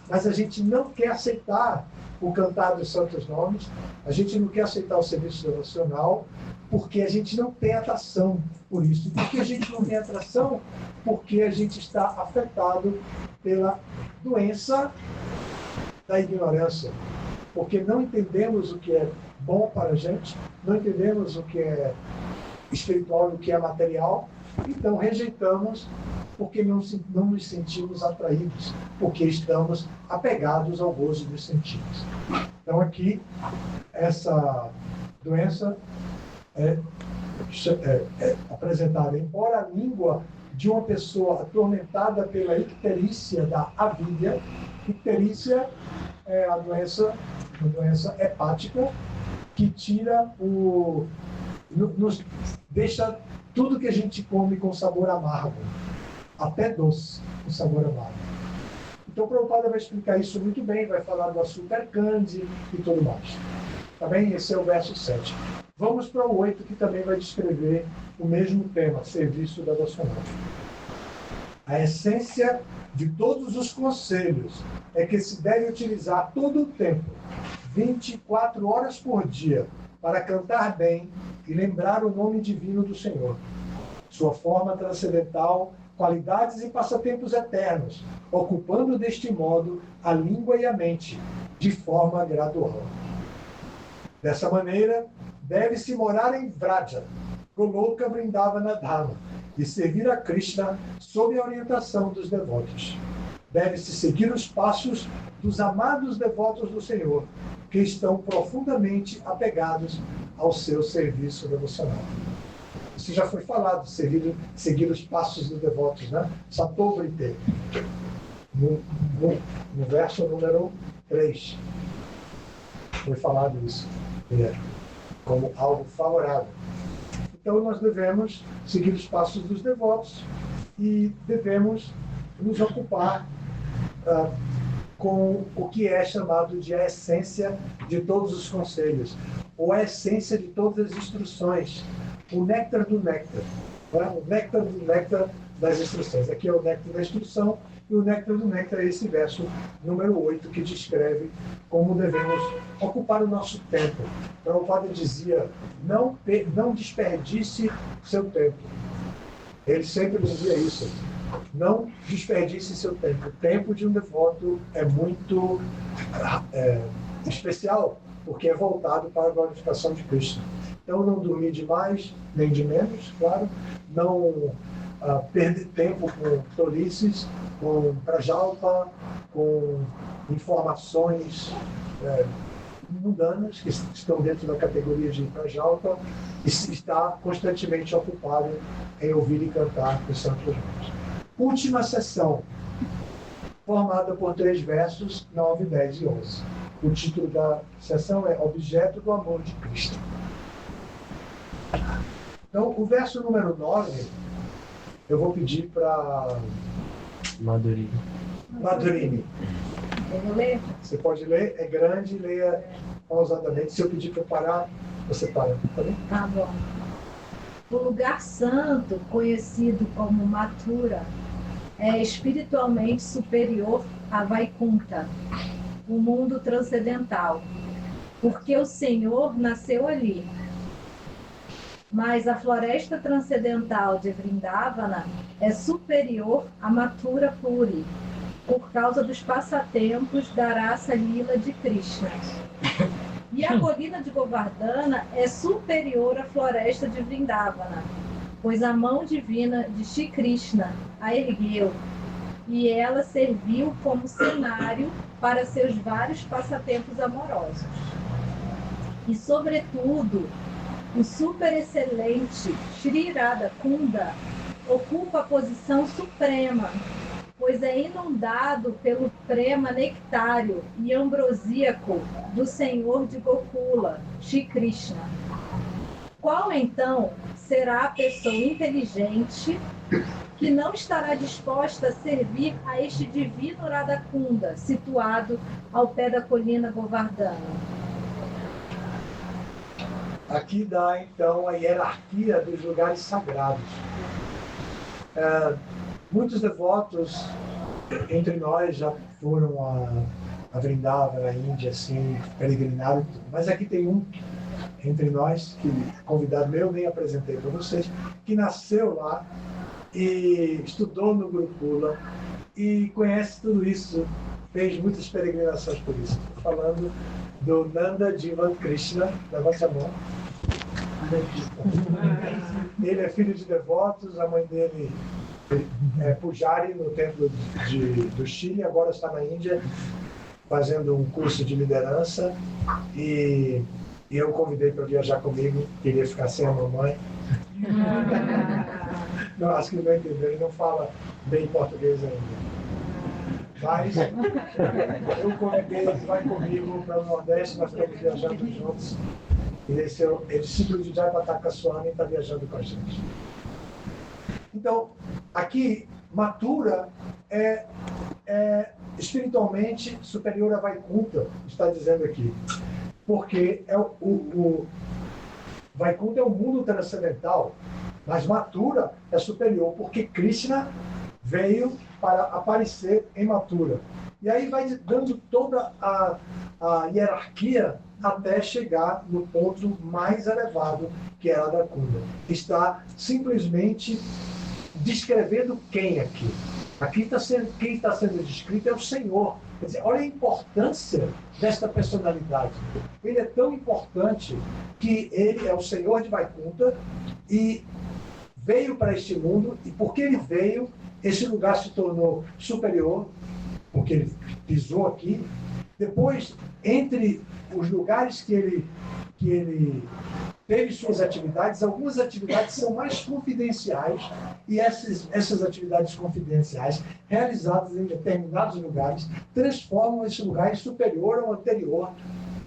Mas a gente não quer aceitar o cantar dos santos nomes, a gente não quer aceitar o serviço devocional, porque a gente não tem atração por isso. Por que a gente não tem atração? Porque a gente está afetado pela doença da ignorância. Porque não entendemos o que é bom para a gente, não entendemos o que é espiritual e o que é material, então rejeitamos porque não nos sentimos atraídos, porque estamos apegados ao gozo dos sentidos. Então aqui, essa doença é apresentada, embora a língua de uma pessoa atormentada pela icterícia da avidya. Icterícia é uma doença hepática que tira nos deixa tudo que a gente come com sabor amargo, até doce, com sabor amargo. Então o Prabhupada vai explicar isso muito bem, vai falar do açúcar candy e tudo mais. Tá bem? Esse é o verso 7. Vamos para o 8, que também vai descrever o mesmo tema, serviço devocional. A essência de todos os conselhos é que se deve utilizar todo o tempo, 24 horas por dia, para cantar bem e lembrar o nome divino do Senhor, sua forma transcendental, qualidades e passatempos eternos, ocupando deste modo a língua e a mente, de forma gradual. Dessa maneira, deve-se morar em Vraja, Goloka Vrindavana Dhama, e servir a Krishna sob a orientação dos devotos. Deve-se seguir os passos dos amados devotos do Senhor, que estão profundamente apegados ao seu serviço devocional. Isso já foi falado, seguir os passos dos devotos, né? Satovrite, no verso número 3. Foi falado isso, como algo favorável. Então nós devemos seguir os passos dos devotos e devemos nos ocupar com o que é chamado de a essência de todos os conselhos, ou a essência de todas as instruções, o néctar do néctar, o néctar do néctar das instruções. Aqui é o néctar da instrução, e o néctar do néctar é esse verso número 8, que descreve como devemos ocupar o nosso tempo. Então, o padre dizia, não desperdice seu tempo. Ele sempre dizia isso. Não desperdice seu tempo. O tempo de um devoto é muito especial, porque é voltado para a glorificação de Krishna. Então, não dormir de mais, nem de menos, claro. Não perder tempo com tolices, com prajalpa, com informações mundanas que estão dentro da categoria de prajalpa, e está constantemente ocupado em ouvir e cantar os santos nomes. Última sessão formada por 3 versos, 9, 10 e 11. O título da sessão é Objeto do Amor de Cristo. Então, o verso número 9, eu vou pedir para Madurinho. Madurini. Vamos ler? Você pode ler, é grande, leia pausadamente. Se eu pedir para parar, você para, tá bem? Tá bom. O lugar santo, conhecido como Mathura, é espiritualmente superior a Vaikunta, o mundo transcendental, porque o Senhor nasceu ali. Mas a floresta transcendental de Vrindavana é superior a Mathura Puri, por causa dos passatempos da raça lila de Krishna. E a colina de Govardhana é superior à floresta de Vrindavana, pois a mão divina de Shri Krishna a ergueu, e ela serviu como cenário para seus vários passatempos amorosos. E, sobretudo, o super-excelente Shri Radha Kunda ocupa a posição suprema, pois é inundado pelo prema nectário e ambrosíaco do Senhor de Gokula, Shri Krishna. Qual, então, será a pessoa inteligente que não estará disposta a servir a este divino Radha Kunda, situado ao pé da colina Govardhana? Aqui dá, então, a hierarquia dos lugares sagrados. Muitos devotos entre nós já foram a Vrindavana, na Índia, assim, peregrinaram, mas aqui tem um entre nós, que convidado meu, nem apresentei para vocês, que nasceu lá e estudou no Gurukula e conhece tudo isso, fez muitas peregrinações por isso. Estou falando do Nanda Jivan Krishna, levante a mão. Ele é filho de devotos, a mãe dele é Pujari no templo do Chile, agora está na Índia fazendo um curso de liderança e eu o convidei para viajar comigo, queria ficar sem a mamãe. Não, acho que ele não entendeu, ele não fala bem português ainda. Mas eu convidei, ele vai comigo para o Nordeste, nós estamos viajando juntos. Ele discípulo de Jayapataka Swami está viajando com a gente. Então, aqui, Mathura é espiritualmente superior a Vaikunta, está dizendo aqui. Porque o Vaikunta é o mundo transcendental, mas Mathura é superior, porque Krishna veio para aparecer em Mathura. E aí vai dando toda a hierarquia até chegar no ponto mais elevado, que é a Radha Kunda. Está simplesmente descrevendo quem aqui. Aqui quem está sendo descrito é o Senhor. Quer dizer, olha a importância desta personalidade. Ele é tão importante que ele é o Senhor de Vaikunta e veio para este mundo, e porque ele veio, esse lugar se tornou superior, porque ele pisou aqui. Depois, entre os lugares que ele teve suas atividades, algumas atividades são mais confidenciais, e essas atividades confidenciais, realizadas em determinados lugares, transformam esse lugar em superior ao anterior.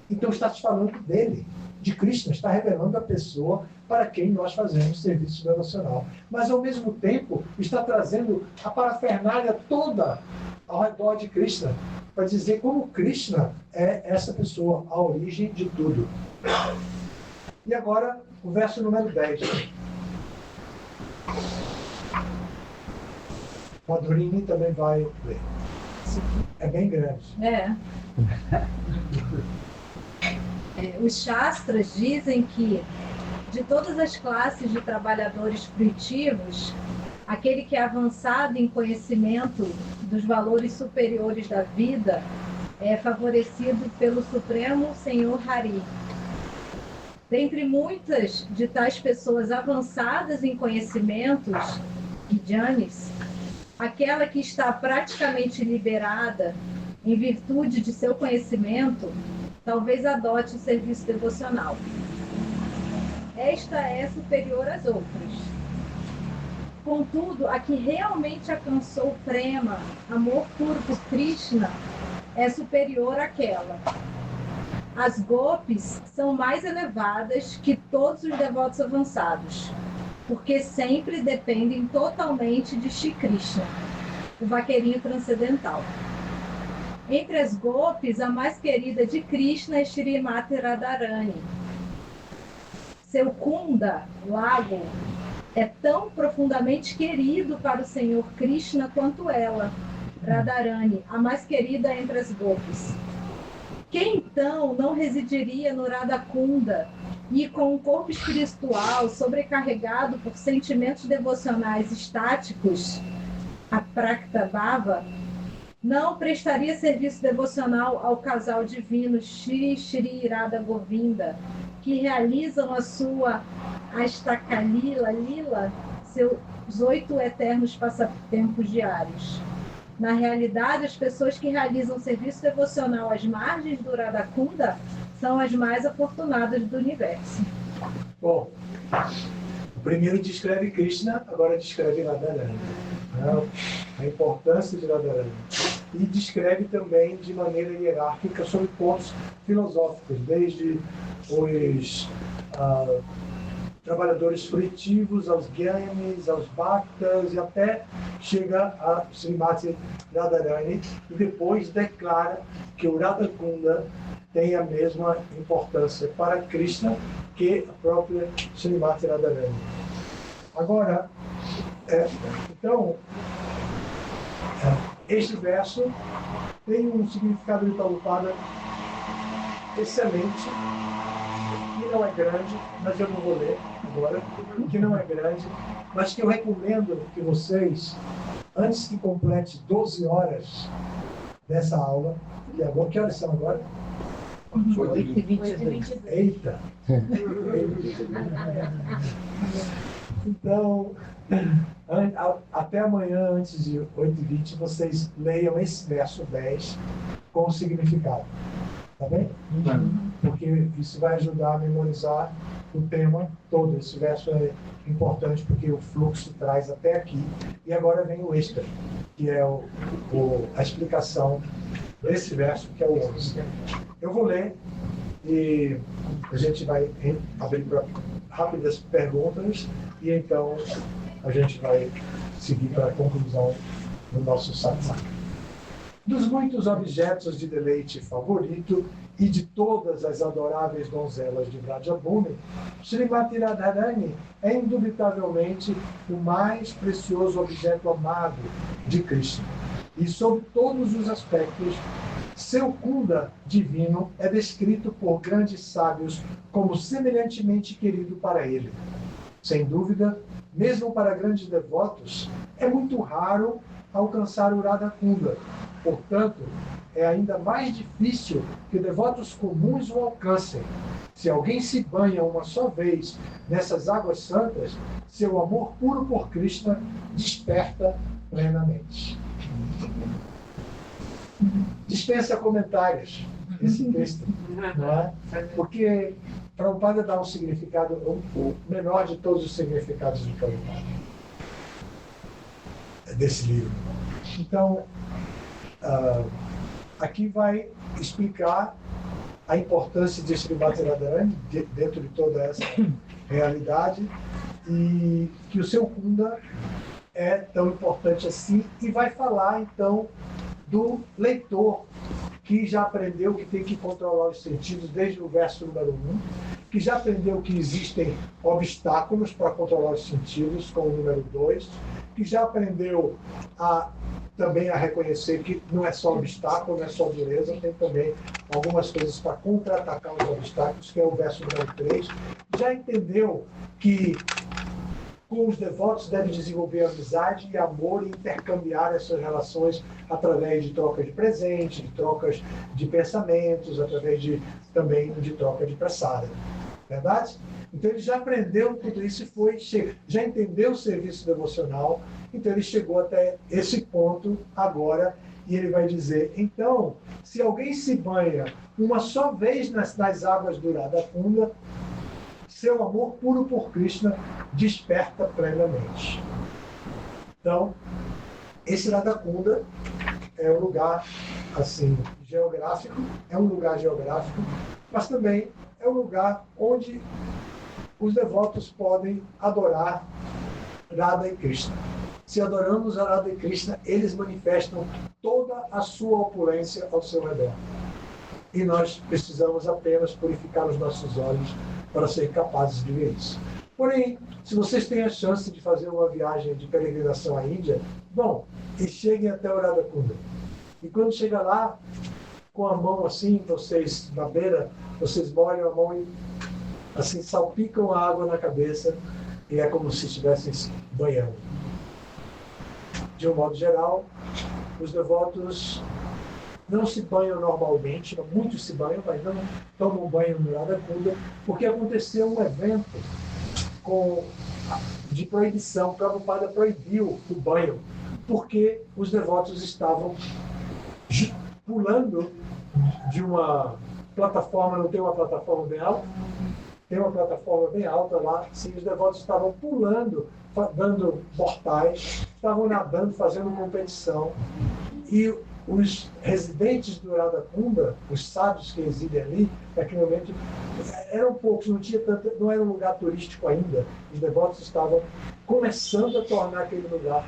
Então está se falando dele, de Krishna, está revelando a pessoa para quem nós fazemos serviço devocional. Mas, ao mesmo tempo, está trazendo a parafernália toda ao redor de Krishna, para dizer como Krishna é essa pessoa, a origem de tudo. E agora, o verso número 10. Madurini também vai ler. É bem grande. Os Shastras dizem que, de todas as classes de trabalhadores fruitivos, aquele que é avançado em conhecimento dos valores superiores da vida é favorecido pelo Supremo Senhor Hari. Dentre muitas de tais pessoas avançadas em conhecimentos, Gyanis, aquela que está praticamente liberada em virtude de seu conhecimento, talvez adote o serviço devocional. Esta é superior às outras. Com Contudo, a que realmente alcançou prema, amor puro por Krishna, é superior àquela. As gopis são mais elevadas que todos os devotos avançados, porque sempre dependem totalmente de Shri Krishna, o vaqueirinho transcendental. Entre as gopis, a mais querida de Krishna é Shrimati Radharani. Seu Kunda, lago, é tão profundamente querido para o Senhor Krishna quanto ela, Radharani, a mais querida entre as gopis. Quem então não residiria no Radhakunda e com um corpo espiritual sobrecarregado por sentimentos devocionais estáticos, a Prakta Bhava, não prestaria serviço devocional ao casal divino Shri Shri Radha Govinda, que realizam a sua Astakalila Lila, seus 8 eternos passatempos diários. Na realidade, as pessoas que realizam serviço devocional às margens do Radhakunda são as mais afortunadas do universo. Bom, o primeiro descreve Krishna, agora descreve Radharani. A importância de Radharani. E descreve também de maneira hierárquica sobre pontos filosóficos, desde os trabalhadores fruitivos, aos Gyanis, aos Bhaktas, e até chega a Srimati Radharani, e depois declara que o Radhakunda tem a mesma importância para Krishna que a própria Srimati Radharani. Agora, então, este verso tem um significado de Prabhupada excelente, que não é grande, mas eu não vou ler agora, que não é grande, mas que eu recomendo que vocês, antes que complete 12 horas dessa aula, e agora, que horas são agora? 8h22. Eita! Então, até amanhã, antes de 8h20, vocês leiam esse verso 10 com o significado. Tá bem? Porque isso vai ajudar a memorizar o tema todo. Esse verso é importante porque o fluxo traz até aqui. E agora vem o extra, que é a explicação desse verso, que é o 11. Eu vou ler e a gente vai abrir para rápidas perguntas e então a gente vai seguir para a conclusão do nosso satsang. Dos muitos objetos de deleite favorito e de todas as adoráveis donzelas de Vrajabhumi, Srimati Radharani é indubitavelmente o mais precioso objeto amado de Krishna. E sob todos os aspectos, seu Kunda divino é descrito por grandes sábios como semelhantemente querido para ele. Sem dúvida, mesmo para grandes devotos, é muito raro alcançar o Radhakunda. Portanto, é ainda mais difícil que devotos comuns o alcancem. Se alguém se banha uma só vez nessas águas santas, seu amor puro por Krishna desperta plenamente. Dispensa comentários esse texto, não é? Porque Prabhupada dá um significado, o menor de todos os significados de Prabhupada, desse livro. Então, aqui vai explicar a importância de Srimati Radharani dentro de toda essa realidade e que o seu Kunda é tão importante assim, e vai falar então do leitor que já aprendeu que tem que controlar os sentidos desde o verso número 1, que já aprendeu que existem obstáculos para controlar os sentidos, como o número 2, que já aprendeu também a reconhecer que não é só obstáculo, não é só dureza, tem também algumas coisas para contra-atacar os obstáculos, que é o verso número 3. Já entendeu que com os devotos deve desenvolver amizade e amor e intercambiar essas relações através de trocas de presentes, de trocas de pensamentos, através também de troca de prasada. Verdade? Então ele já aprendeu tudo isso e já entendeu o serviço devocional, então ele chegou até esse ponto agora e ele vai dizer, então, se alguém se banha uma só vez nas águas do Radhakunda, seu amor puro por Krishna desperta plenamente. Então, esse Radacunda é um lugar, assim, geográfico, mas também é um lugar onde os devotos podem adorar Radha e Krishna. Se adoramos a Radha e Krishna, eles manifestam toda a sua opulência ao seu redor. E nós precisamos apenas purificar os nossos olhos para ser capazes de ver isso. Porém, se vocês têm a chance de fazer uma viagem de peregrinação à Índia, bom, e cheguem até o Radacunda. E quando chega lá, com a mão assim, vocês na beira, vocês molham a mão e assim salpicam a água na cabeça e é como se estivessem banhando. De um modo geral, os devotos não se banham normalmente, muitos se banham, mas não tomam banho no Radacunda, porque aconteceu um evento de proibição. Prabhupada proibiu o banho, porque os devotos estavam pulando de uma plataforma, não tem uma plataforma bem alta? Tem uma plataforma bem alta lá, sim, os devotos estavam pulando, dando portais, estavam nadando, fazendo competição. E os residentes do Radacunda, os sábios que residem ali, naquele momento, eram poucos, não era um lugar turístico ainda. Os devotos estavam começando a tornar aquele lugar.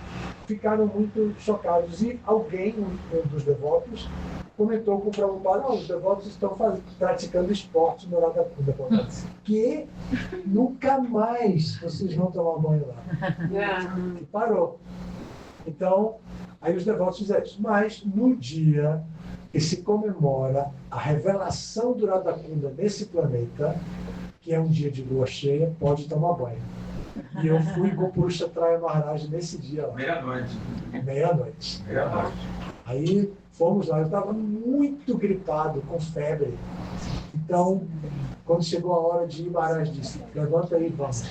Ficaram muito chocados. E alguém, um dos devotos, comentou com o Prabhupada: os devotos estão praticando esporte no Radacunda. Que nunca mais vocês vão tomar banho lá. E parou. Então, aí os devotos fizeram isso. Mas no dia que se comemora a revelação do Radacunda nesse planeta, que é um dia de lua cheia, pode tomar banho. E eu fui com o Purusha Traya Maharaj nesse dia lá. Meia-noite. Aí fomos lá, eu estava muito gripado, com febre. Então, quando chegou a hora de ir, Maharaj disse: levanta aí, vamos.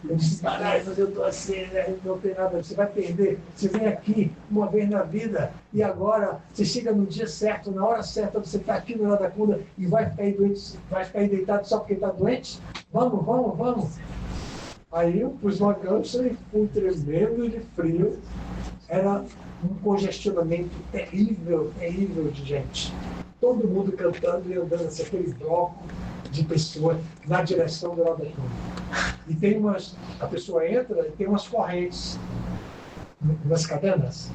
Eu disse: Maharaj, mas eu estou assim, não tem nada, você vai perder. Você vem aqui uma vez na vida e agora você chega no dia certo, na hora certa, você está aqui no Radacunda e vai ficar aí doente, vai ficar aí deitado só porque está doente? Vamos. Aí eu pus uma cancha e fui tremendo de frio. Era um congestionamento terrível de gente. Todo mundo cantando e andando, assim, aquele bloco de pessoas na direção do Radacunda. E tem a pessoa entra e tem umas correntes, umas cadenas,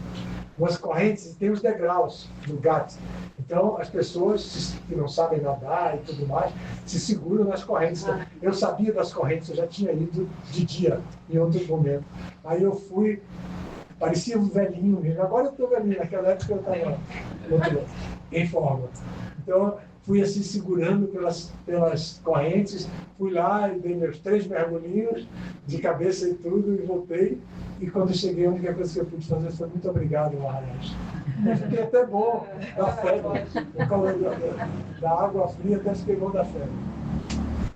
umas correntes e tem os degraus do gato. Então, as pessoas que não sabem nadar e tudo mais, se seguram nas correntes. Eu sabia das correntes, eu já tinha ido de dia, em outro momento. Aí eu fui, parecia um velhinho mesmo. Agora eu estou velhinho, naquela época eu estava em forma. Então, fui assim segurando pelas correntes, fui lá e dei meus 3 mergulhinhos de cabeça e tudo, e voltei. E quando cheguei, a única coisa que eu pude fazer foi: muito obrigado, Maharaj. Eu fiquei até bom da febre, por causa da água fria, até fiquei bom da febre.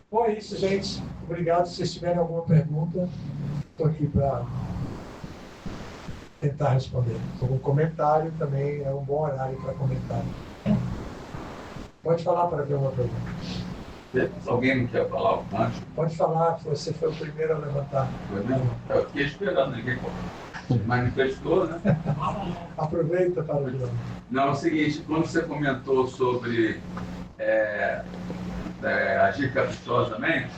Bom, é isso, gente. Obrigado. Se vocês tiverem alguma pergunta, estou aqui para tentar responder. Algum comentário também é um bom horário para comentário. Pode falar para ver uma pergunta. Alguém não quer falar antes? Pode falar, você foi o primeiro a levantar. Foi mesmo? Eu fiquei esperando, ninguém manifestou, né? Aproveita para o João. Não, é o seguinte, quando você comentou sobre agir caprichosamente,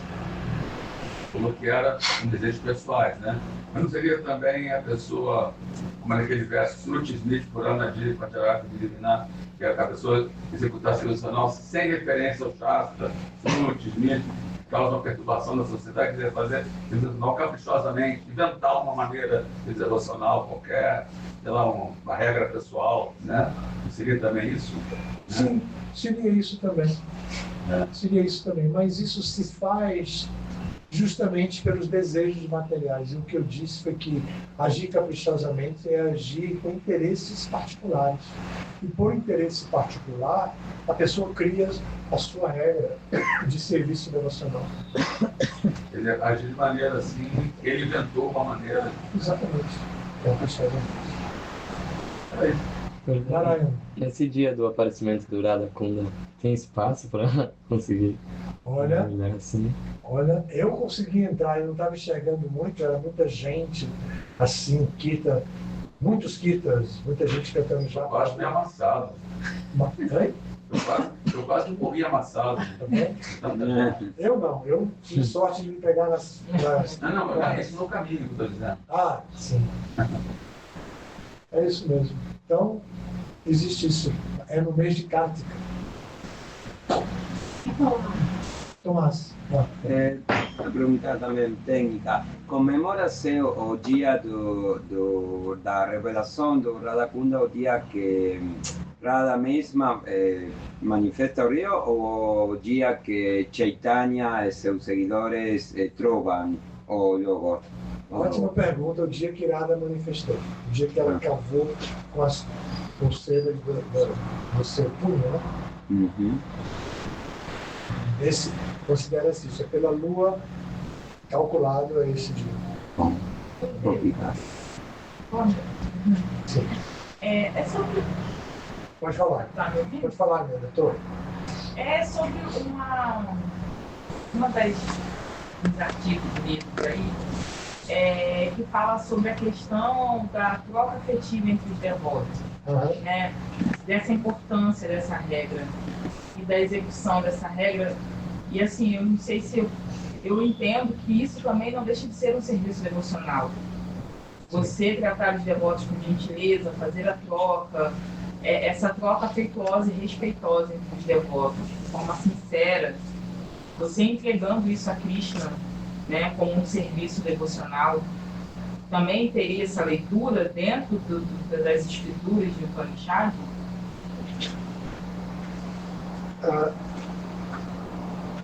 falou que era um desejo pessoais, né? Mas não seria também a pessoa, como naquele verso, Srutismit Purana Diri Pancharaka Divina, que a pessoa executar seu devocional sem referência ao Shastra, Srutismit, que causa uma perturbação da sociedade, quiser fazer devocional caprichosamente, inventar uma maneira de devocional qualquer, sei lá, uma regra pessoal, né? Não seria também isso? Sim, Né? seria isso também. Seria isso também, mas isso se faz justamente pelos desejos materiais. E o que eu disse foi que agir caprichosamente é agir com interesses particulares. E por interesse particular, a pessoa cria a sua regra de serviço devocional. Ele agir de maneira assim, ele inventou uma maneira. Exatamente. Caprichosamente. É isso. Narayana. Nesse dia do aparecimento do Radha Kunda, tem espaço para conseguir Olha, olhar assim? olha, eu consegui entrar, eu não estava enxergando muito, era muita gente, assim, kita, muitos kitas, muita gente cantando já. Eu quase fui amassado. Oi? Eu quase morri amassado. Tá bom? Eu não, eu tive sorte de me pegar nas. Não, esse não é o caminho que eu estou dizendo. Ah, sim. É isso mesmo. Então, existe isso. É no mês de Kartika. Tomás. Uma pergunta também técnica. Comemora-se o dia da revelação do Radha Kunda, o dia que Radha mesma manifesta o rio, ou o dia que Chaitanya e seus seguidores trovam o logo? Ótima pergunta. O dia que Radha manifestou. O dia que ela cavou com as pulseiras do seu punho, né? Uhum. Considera-se isso. É pela lua calculado a esse dia. Bom, obrigado. Sim. É sobre. Pode falar. Tá me ouvindo? Pode falar, meu doutor. É sobre uma dos artigos do livro aí, que fala sobre a questão da troca afetiva entre os devotos, Aham. né? Dessa importância dessa regra e da execução dessa regra. E assim, eu não sei se eu entendo que isso também não deixa de ser um serviço devocional. Você tratar os devotos com gentileza, fazer a troca, essa troca afetuosa e respeitosa entre os devotos, de forma sincera, você entregando isso a Krishna, né, como um serviço devocional, também teria essa leitura dentro das escrituras de Upanishad?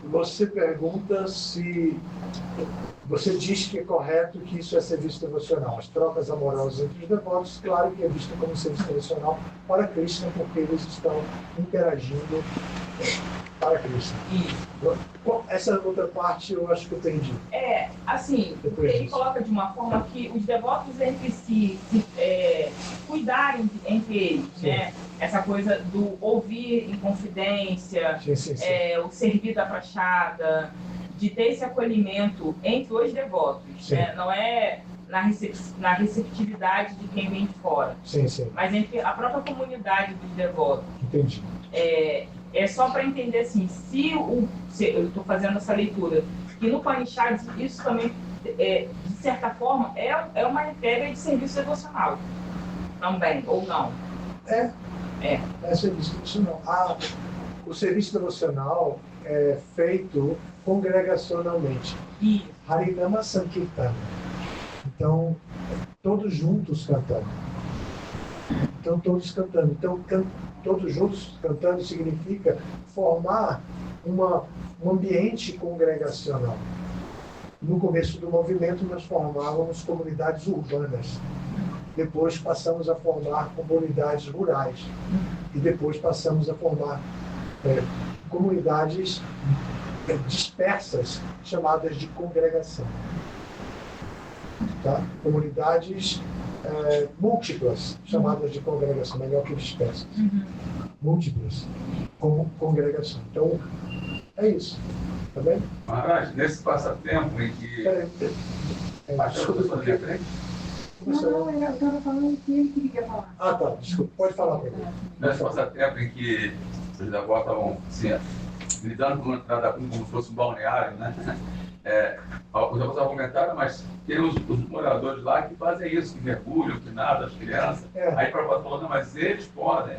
Você pergunta se... Você diz que é correto que isso é serviço devocional. As trocas amorosas entre os devotos, claro que é visto como serviço devocional para Krishna, porque eles estão interagindo para Krishna. Essa outra parte eu acho que eu entendi. Assim, Depois ele disso. coloca de uma forma que os devotos entre si cuidarem entre eles, Sim. né? Essa coisa do ouvir em confidência, Sim. o servir da prachada, de ter esse acolhimento entre os devotos, Sim. né? Não é na receptividade de quem vem de fora, Sim. mas entre a própria comunidade dos devotos. Entendi. É só para entender assim, se eu estou fazendo essa leitura, que no Upanishad isso também, de certa forma, é uma regra de serviço devocional, também, ou não? É serviço devocional. O serviço devocional é feito congregacionalmente. E Harinama Sankirtana. Então, todos juntos cantando. Então, todos cantando. Então, todos juntos cantando significa formar um ambiente congregacional. No começo do movimento, nós formávamos comunidades urbanas. Depois passamos a formar comunidades rurais. E depois passamos a formar comunidades dispersas, chamadas de congregação. Tá? Comunidades múltiplas, chamadas de congregação, melhor que dispersas. Múltiplas, como congregação. Então, é isso. Tá bem? Maharaj, nesse passatempo em que... Peraí. Desculpa, eu falei à frente. não, eu estava falando que ele queria falar. Ah, tá. Desculpa. Pode falar para mim. Nesse passatempo em que os devotos estavam assim, lidando com Radha Kunda como se fosse um balneário, né? Os devotos argumentaram, mas tem os moradores lá que fazem isso, que mergulham, que nadam, as crianças. Aí o Prabhupada falou, não, mas eles podem,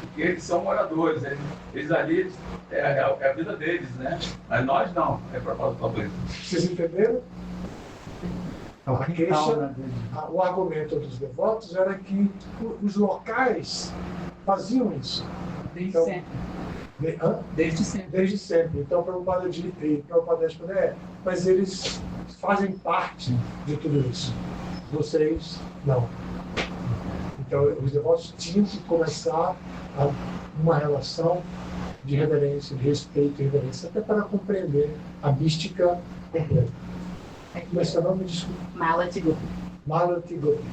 porque eles são moradores, eles ali, é a vida deles, né? Mas nós não. Aí o Prabhupada falou isso. Vocês entenderam? É o quintal, né? O argumento dos devotos era que os locais faziam isso. Desde Então, sempre. Desde sempre. Desde sempre. Então, o Prabhupada respondeu, mas eles fazem parte de tudo isso. Vocês, não. Então, os devotos tinham que começar uma relação de reverência, de respeito e reverência, até para compreender a mística completa. Como é seu nome? Desculpa. Malati Gopi. Malati Gopi.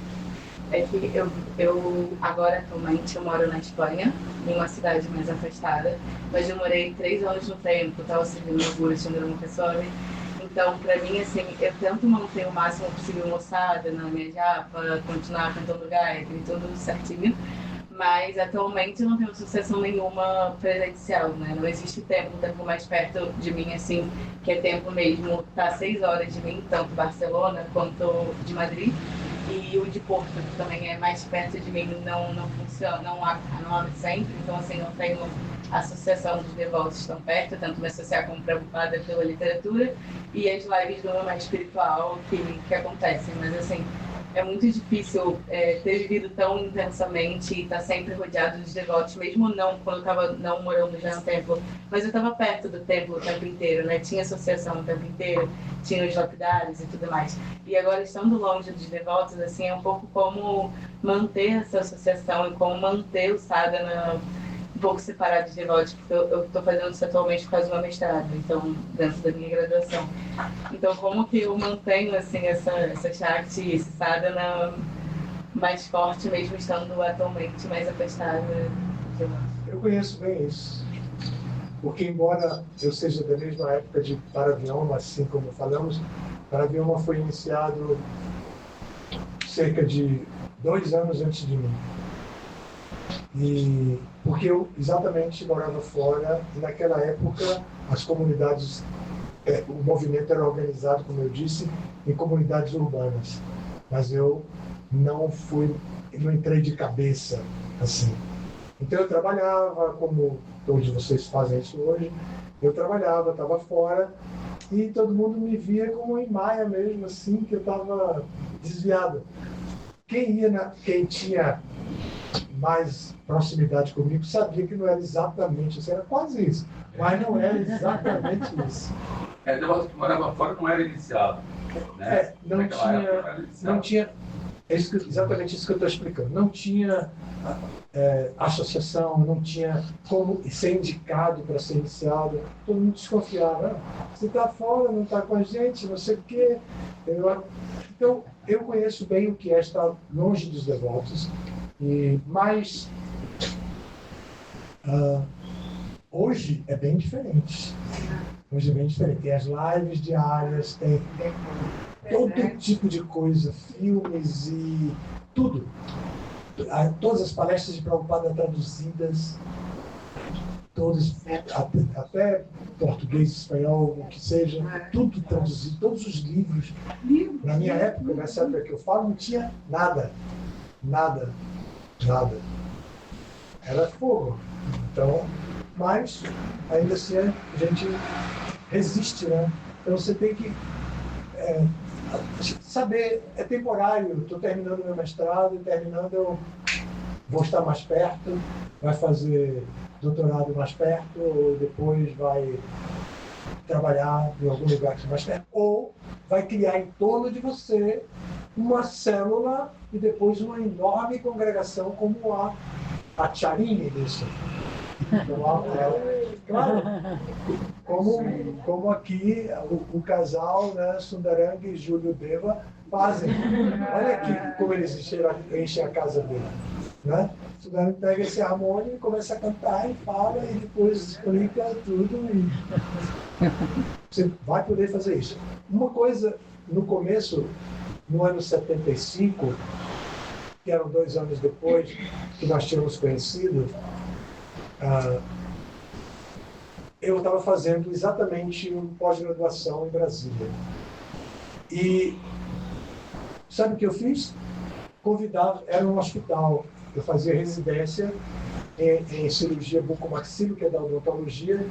é que eu agora atualmente eu moro na Espanha, em uma cidade mais afastada, mas eu morei 3 anos no tempo, estava servindo no Guru Chandra Pessoa. Então, para mim, assim, eu tento manter o máximo possível moçada na minha japa, continuar cantando Gayatri, tudo certinho. Mas atualmente eu não tenho sucessão nenhuma presencial, né? Não existe tempo mais perto de mim, assim, que é tempo mesmo, tá a 6 horas de mim, tanto Barcelona quanto de Madrid. E o de Porto, que também é mais perto de mim, não funciona, não abre sempre, então assim, não tenho associação dos devotos tão perto, tanto me associar como Prabhupada pela literatura e as lives do mais espiritual que acontecem, mas assim, é muito difícil ter vivido tão intensamente e estar sempre rodeado dos devotos, mesmo não quando eu estava não morando já no templo, mas eu estava perto do templo o tempo inteiro, né? Tinha associação o tempo inteiro, tinha os lapidários e tudo mais. E agora, estando longe dos devotos, assim, é um pouco como manter essa associação e como manter o sadhana um pouco separado de devotos, porque eu estou fazendo isso atualmente por causa do meu mestrado, então, dentro da minha graduação. Então, como que eu mantenho, assim, essa Shakti, esse sadhana mais forte, mesmo estando atualmente mais afastado de devotos? Eu conheço bem isso. Porque, embora eu seja da mesma época de Paravyoma, assim como falamos, Paravyoma foi iniciado cerca de 2 anos antes de mim. E porque eu exatamente morava fora, e naquela época as comunidades, o movimento era organizado, como eu disse, em comunidades urbanas. Mas eu não entrei de cabeça assim. Então eu trabalhava, como todos vocês fazem isso hoje, eu trabalhava, estava fora, e todo mundo me via como em Maia mesmo, assim, que eu estava desviado. Quem tinha mais proximidade comigo sabia que não era exatamente isso, era quase isso, mas não era exatamente isso. Devoto que morava fora não era iniciado, né? Não tinha exatamente isso que eu estou explicando. Não tinha associação, não tinha como ser indicado para ser iniciado. Todo mundo desconfiava. Você está fora, não está com a gente, não sei o quê. Então, eu conheço bem o que é estar longe dos devotos. Mas hoje é bem diferente. Hoje é bem diferente. Tem as lives diárias, tem todo tipo de coisa, filmes e tudo. Todas as palestras de Prabhupada traduzidas, todas, até português, espanhol, o que seja, tudo traduzido, todos os livros. Na minha época, nessa época que eu falo, não tinha nada. Nada. Era fogo. Então, mas ainda assim a gente resiste, né? Então você tem que saber, é temporário. Estou terminando meu mestrado, eu vou estar mais perto, vai fazer doutorado mais perto, ou depois vai trabalhar em algum lugar que é mais perto, ou vai criar em torno de você uma célula e depois uma enorme congregação como a Charini disso. Claro, como aqui o casal, né, Sundaranga e Júlio Deva fazem. Olha aqui como eles enchem a casa dele. Né? Sundaranga pega esse harmônio e começa a cantar e fala e depois explica tudo. E você vai poder fazer isso. Uma coisa, no começo, no ano 75, que eram 2 anos depois que nós tínhamos conhecido, eu estava fazendo exatamente uma pós-graduação em Brasília. E sabe o que eu fiz? Convidava, era um hospital, eu fazia residência em cirurgia bucomaxilo, que é da odontologia,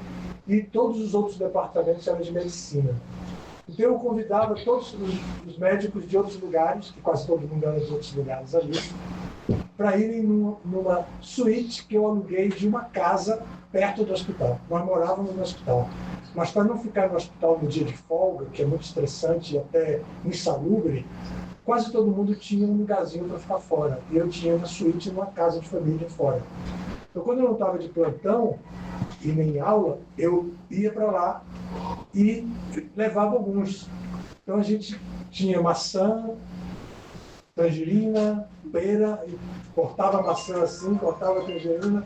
e todos os outros departamentos eram de medicina. Então eu convidava todos os médicos de outros lugares, que quase todo mundo era de outros lugares ali, para irem numa suíte que eu aluguei de uma casa perto do hospital. Nós morávamos no hospital. Mas para não ficar no hospital no dia de folga, que é muito estressante e até insalubre, quase todo mundo tinha um lugarzinho para ficar fora. E eu tinha uma suíte numa casa de família fora. Então quando eu não estava de plantão e nem aula, eu ia para lá e levava alguns. Então a gente tinha maçã, tangerina, pera, e cortava maçã assim, cortava tangerina,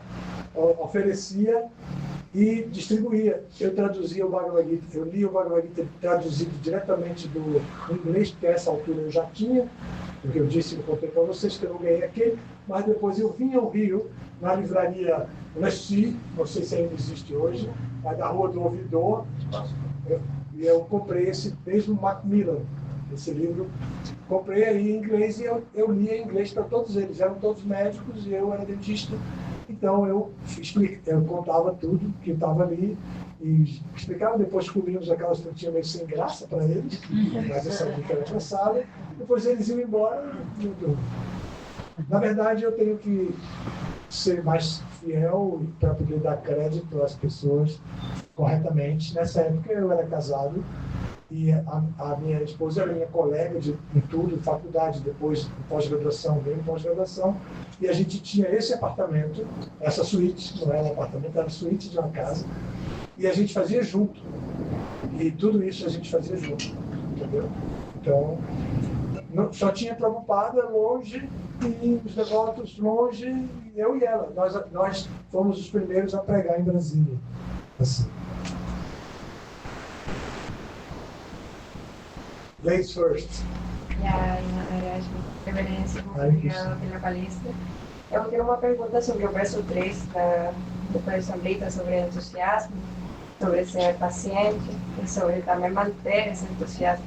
oferecia e distribuía. Eu traduzia o Bhagavad Gita, eu li o Bhagavad Gita traduzido diretamente do inglês, porque a essa altura eu já tinha, porque eu disse, eu contei para vocês que eu não ganhei aquele, mas depois eu vinha ao Rio, na livraria Leschi, não sei se ainda existe hoje, mas da Rua do Ouvidor, e eu comprei esse mesmo Macmillan, esse livro, comprei aí em inglês e eu lia em inglês para todos eles, eram todos médicos e eu era dentista, então eu contava tudo que estava ali e explicava, depois comíamos aquelas frutinhas meio sem graça para eles, mas eu sabia que era engraçado, depois eles iam embora e eu dormi. Na verdade, eu tenho que ser mais fiel para poder dar crédito às pessoas corretamente. Nessa época eu era casado e a minha esposa era minha colega em tudo, faculdade, depois pós-graduação, bem pós-graduação, e a gente tinha esse apartamento, essa suíte, não era um apartamento, era a suíte de uma casa, e a gente fazia junto. E tudo isso a gente fazia junto, entendeu? Então, só tinha Prabhupada longe e os devotos longe, eu e ela. Nós fomos os primeiros a pregar em Brasília. Assim. Ladies first. Reverência, muito obrigada pela palestra. Eu tenho uma pergunta sobre o verso 3 do professor Brita, sobre entusiasmo, sobre ser paciente e sobre também manter esse entusiasmo.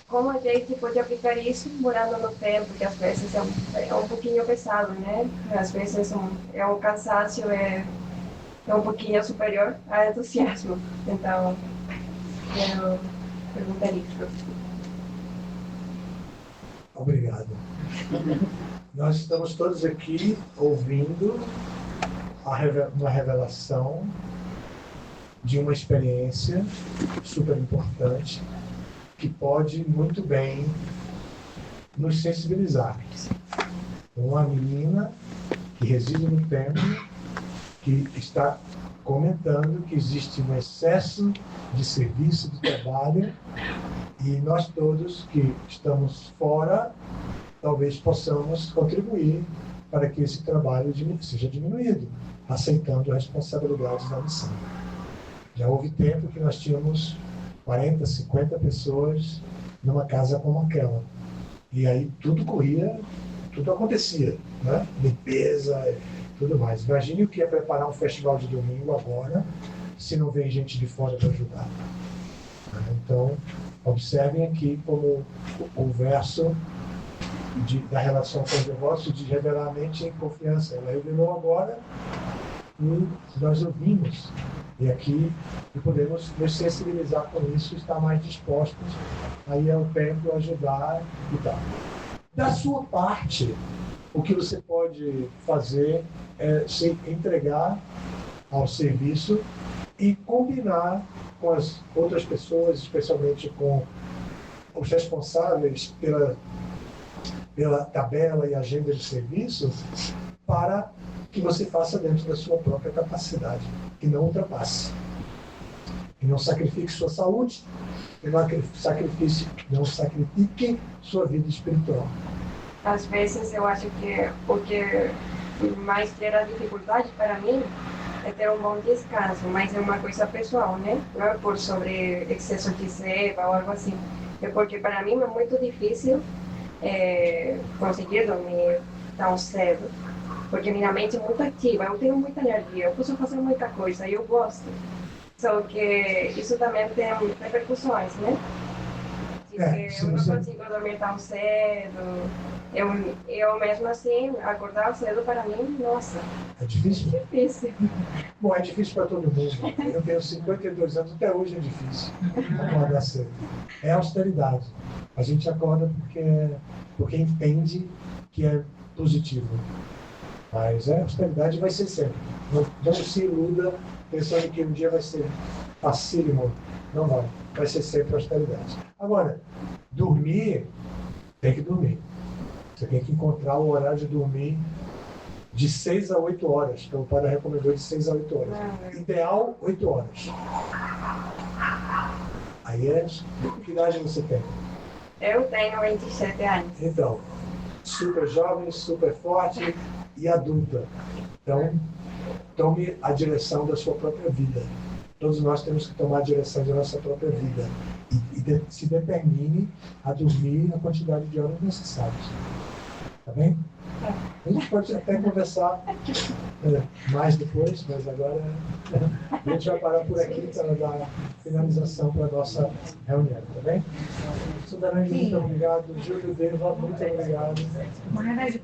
Como a gente pode aplicar isso morando no tempo, que às vezes é um pouquinho pesado, né? Às vezes é um cansaço, é um pouquinho superior ao entusiasmo. Então, quero perguntar isso. Obrigado. Nós estamos todos aqui ouvindo uma revelação de uma experiência super importante que pode muito bem nos sensibilizar. Uma menina que reside no templo, que está comentando que existe um excesso de serviço, de trabalho, e nós todos que estamos fora, talvez possamos contribuir para que esse trabalho seja diminuído, aceitando as responsabilidades da missão. Já houve tempo que nós tínhamos 40, 50 pessoas numa casa como aquela. E aí tudo corria, tudo acontecia, né? Limpeza, tudo mais. Imagine o que é preparar um festival de domingo agora, se não vem gente de fora para ajudar. Então, observem aqui como o verso da relação com os devotos de revelar a mente em confiança. Ela revelou agora e nós ouvimos. E aqui podemos nos sensibilizar com isso, estar mais dispostos a ir ao templo, ajudar e tal. Da sua parte, o que você pode fazer é se entregar ao serviço e combinar com as outras pessoas, especialmente com os responsáveis pela tabela e agenda de serviço, para que você faça dentro da sua própria capacidade, que não ultrapasse. Que não sacrifique sua saúde, que não sacrifique sua vida espiritual. Às vezes eu acho que o que mais gera dificuldade para mim é ter um bom descanso, mas é uma coisa pessoal, né? Não é por sobre excesso de seba ou algo assim. É porque para mim é muito difícil conseguir dormir tão cedo. Porque minha mente é muito ativa, eu tenho muita energia, eu posso fazer muita coisa, eu gosto. Só que isso também tem repercussões, né? Eu não consigo dormir tão cedo. Eu mesmo assim, acordar cedo para mim, nossa. É difícil? É difícil. Bom, é difícil para todo mundo. Eu tenho 52 anos, até hoje é difícil acordar cedo. É austeridade. A gente acorda porque entende que é positivo. Mas a austeridade vai ser sempre. Não se iluda pensando que um dia vai ser facílimo. Não vai. Vai ser sempre austeridade. Agora, dormir, tem que dormir. Você tem que encontrar o horário de dormir de 6 a 8 horas. Então o padre recomendou de 6 a 8 horas. Ideal, 8 horas. Aí que idade você tem? Eu tenho 27 anos. Então, super jovem, super forte e adulta. Então, tome a direção da sua própria vida. Todos nós temos que tomar a direção da nossa própria vida e se determine a dormir a quantidade de horas necessárias. Tá bem? A gente pode até conversar mais depois, mas agora a gente vai parar por aqui para dar finalização para a nossa reunião, tá bem? Sudanese, muito obrigado. Júlio Deva, muito obrigado. Maharaj,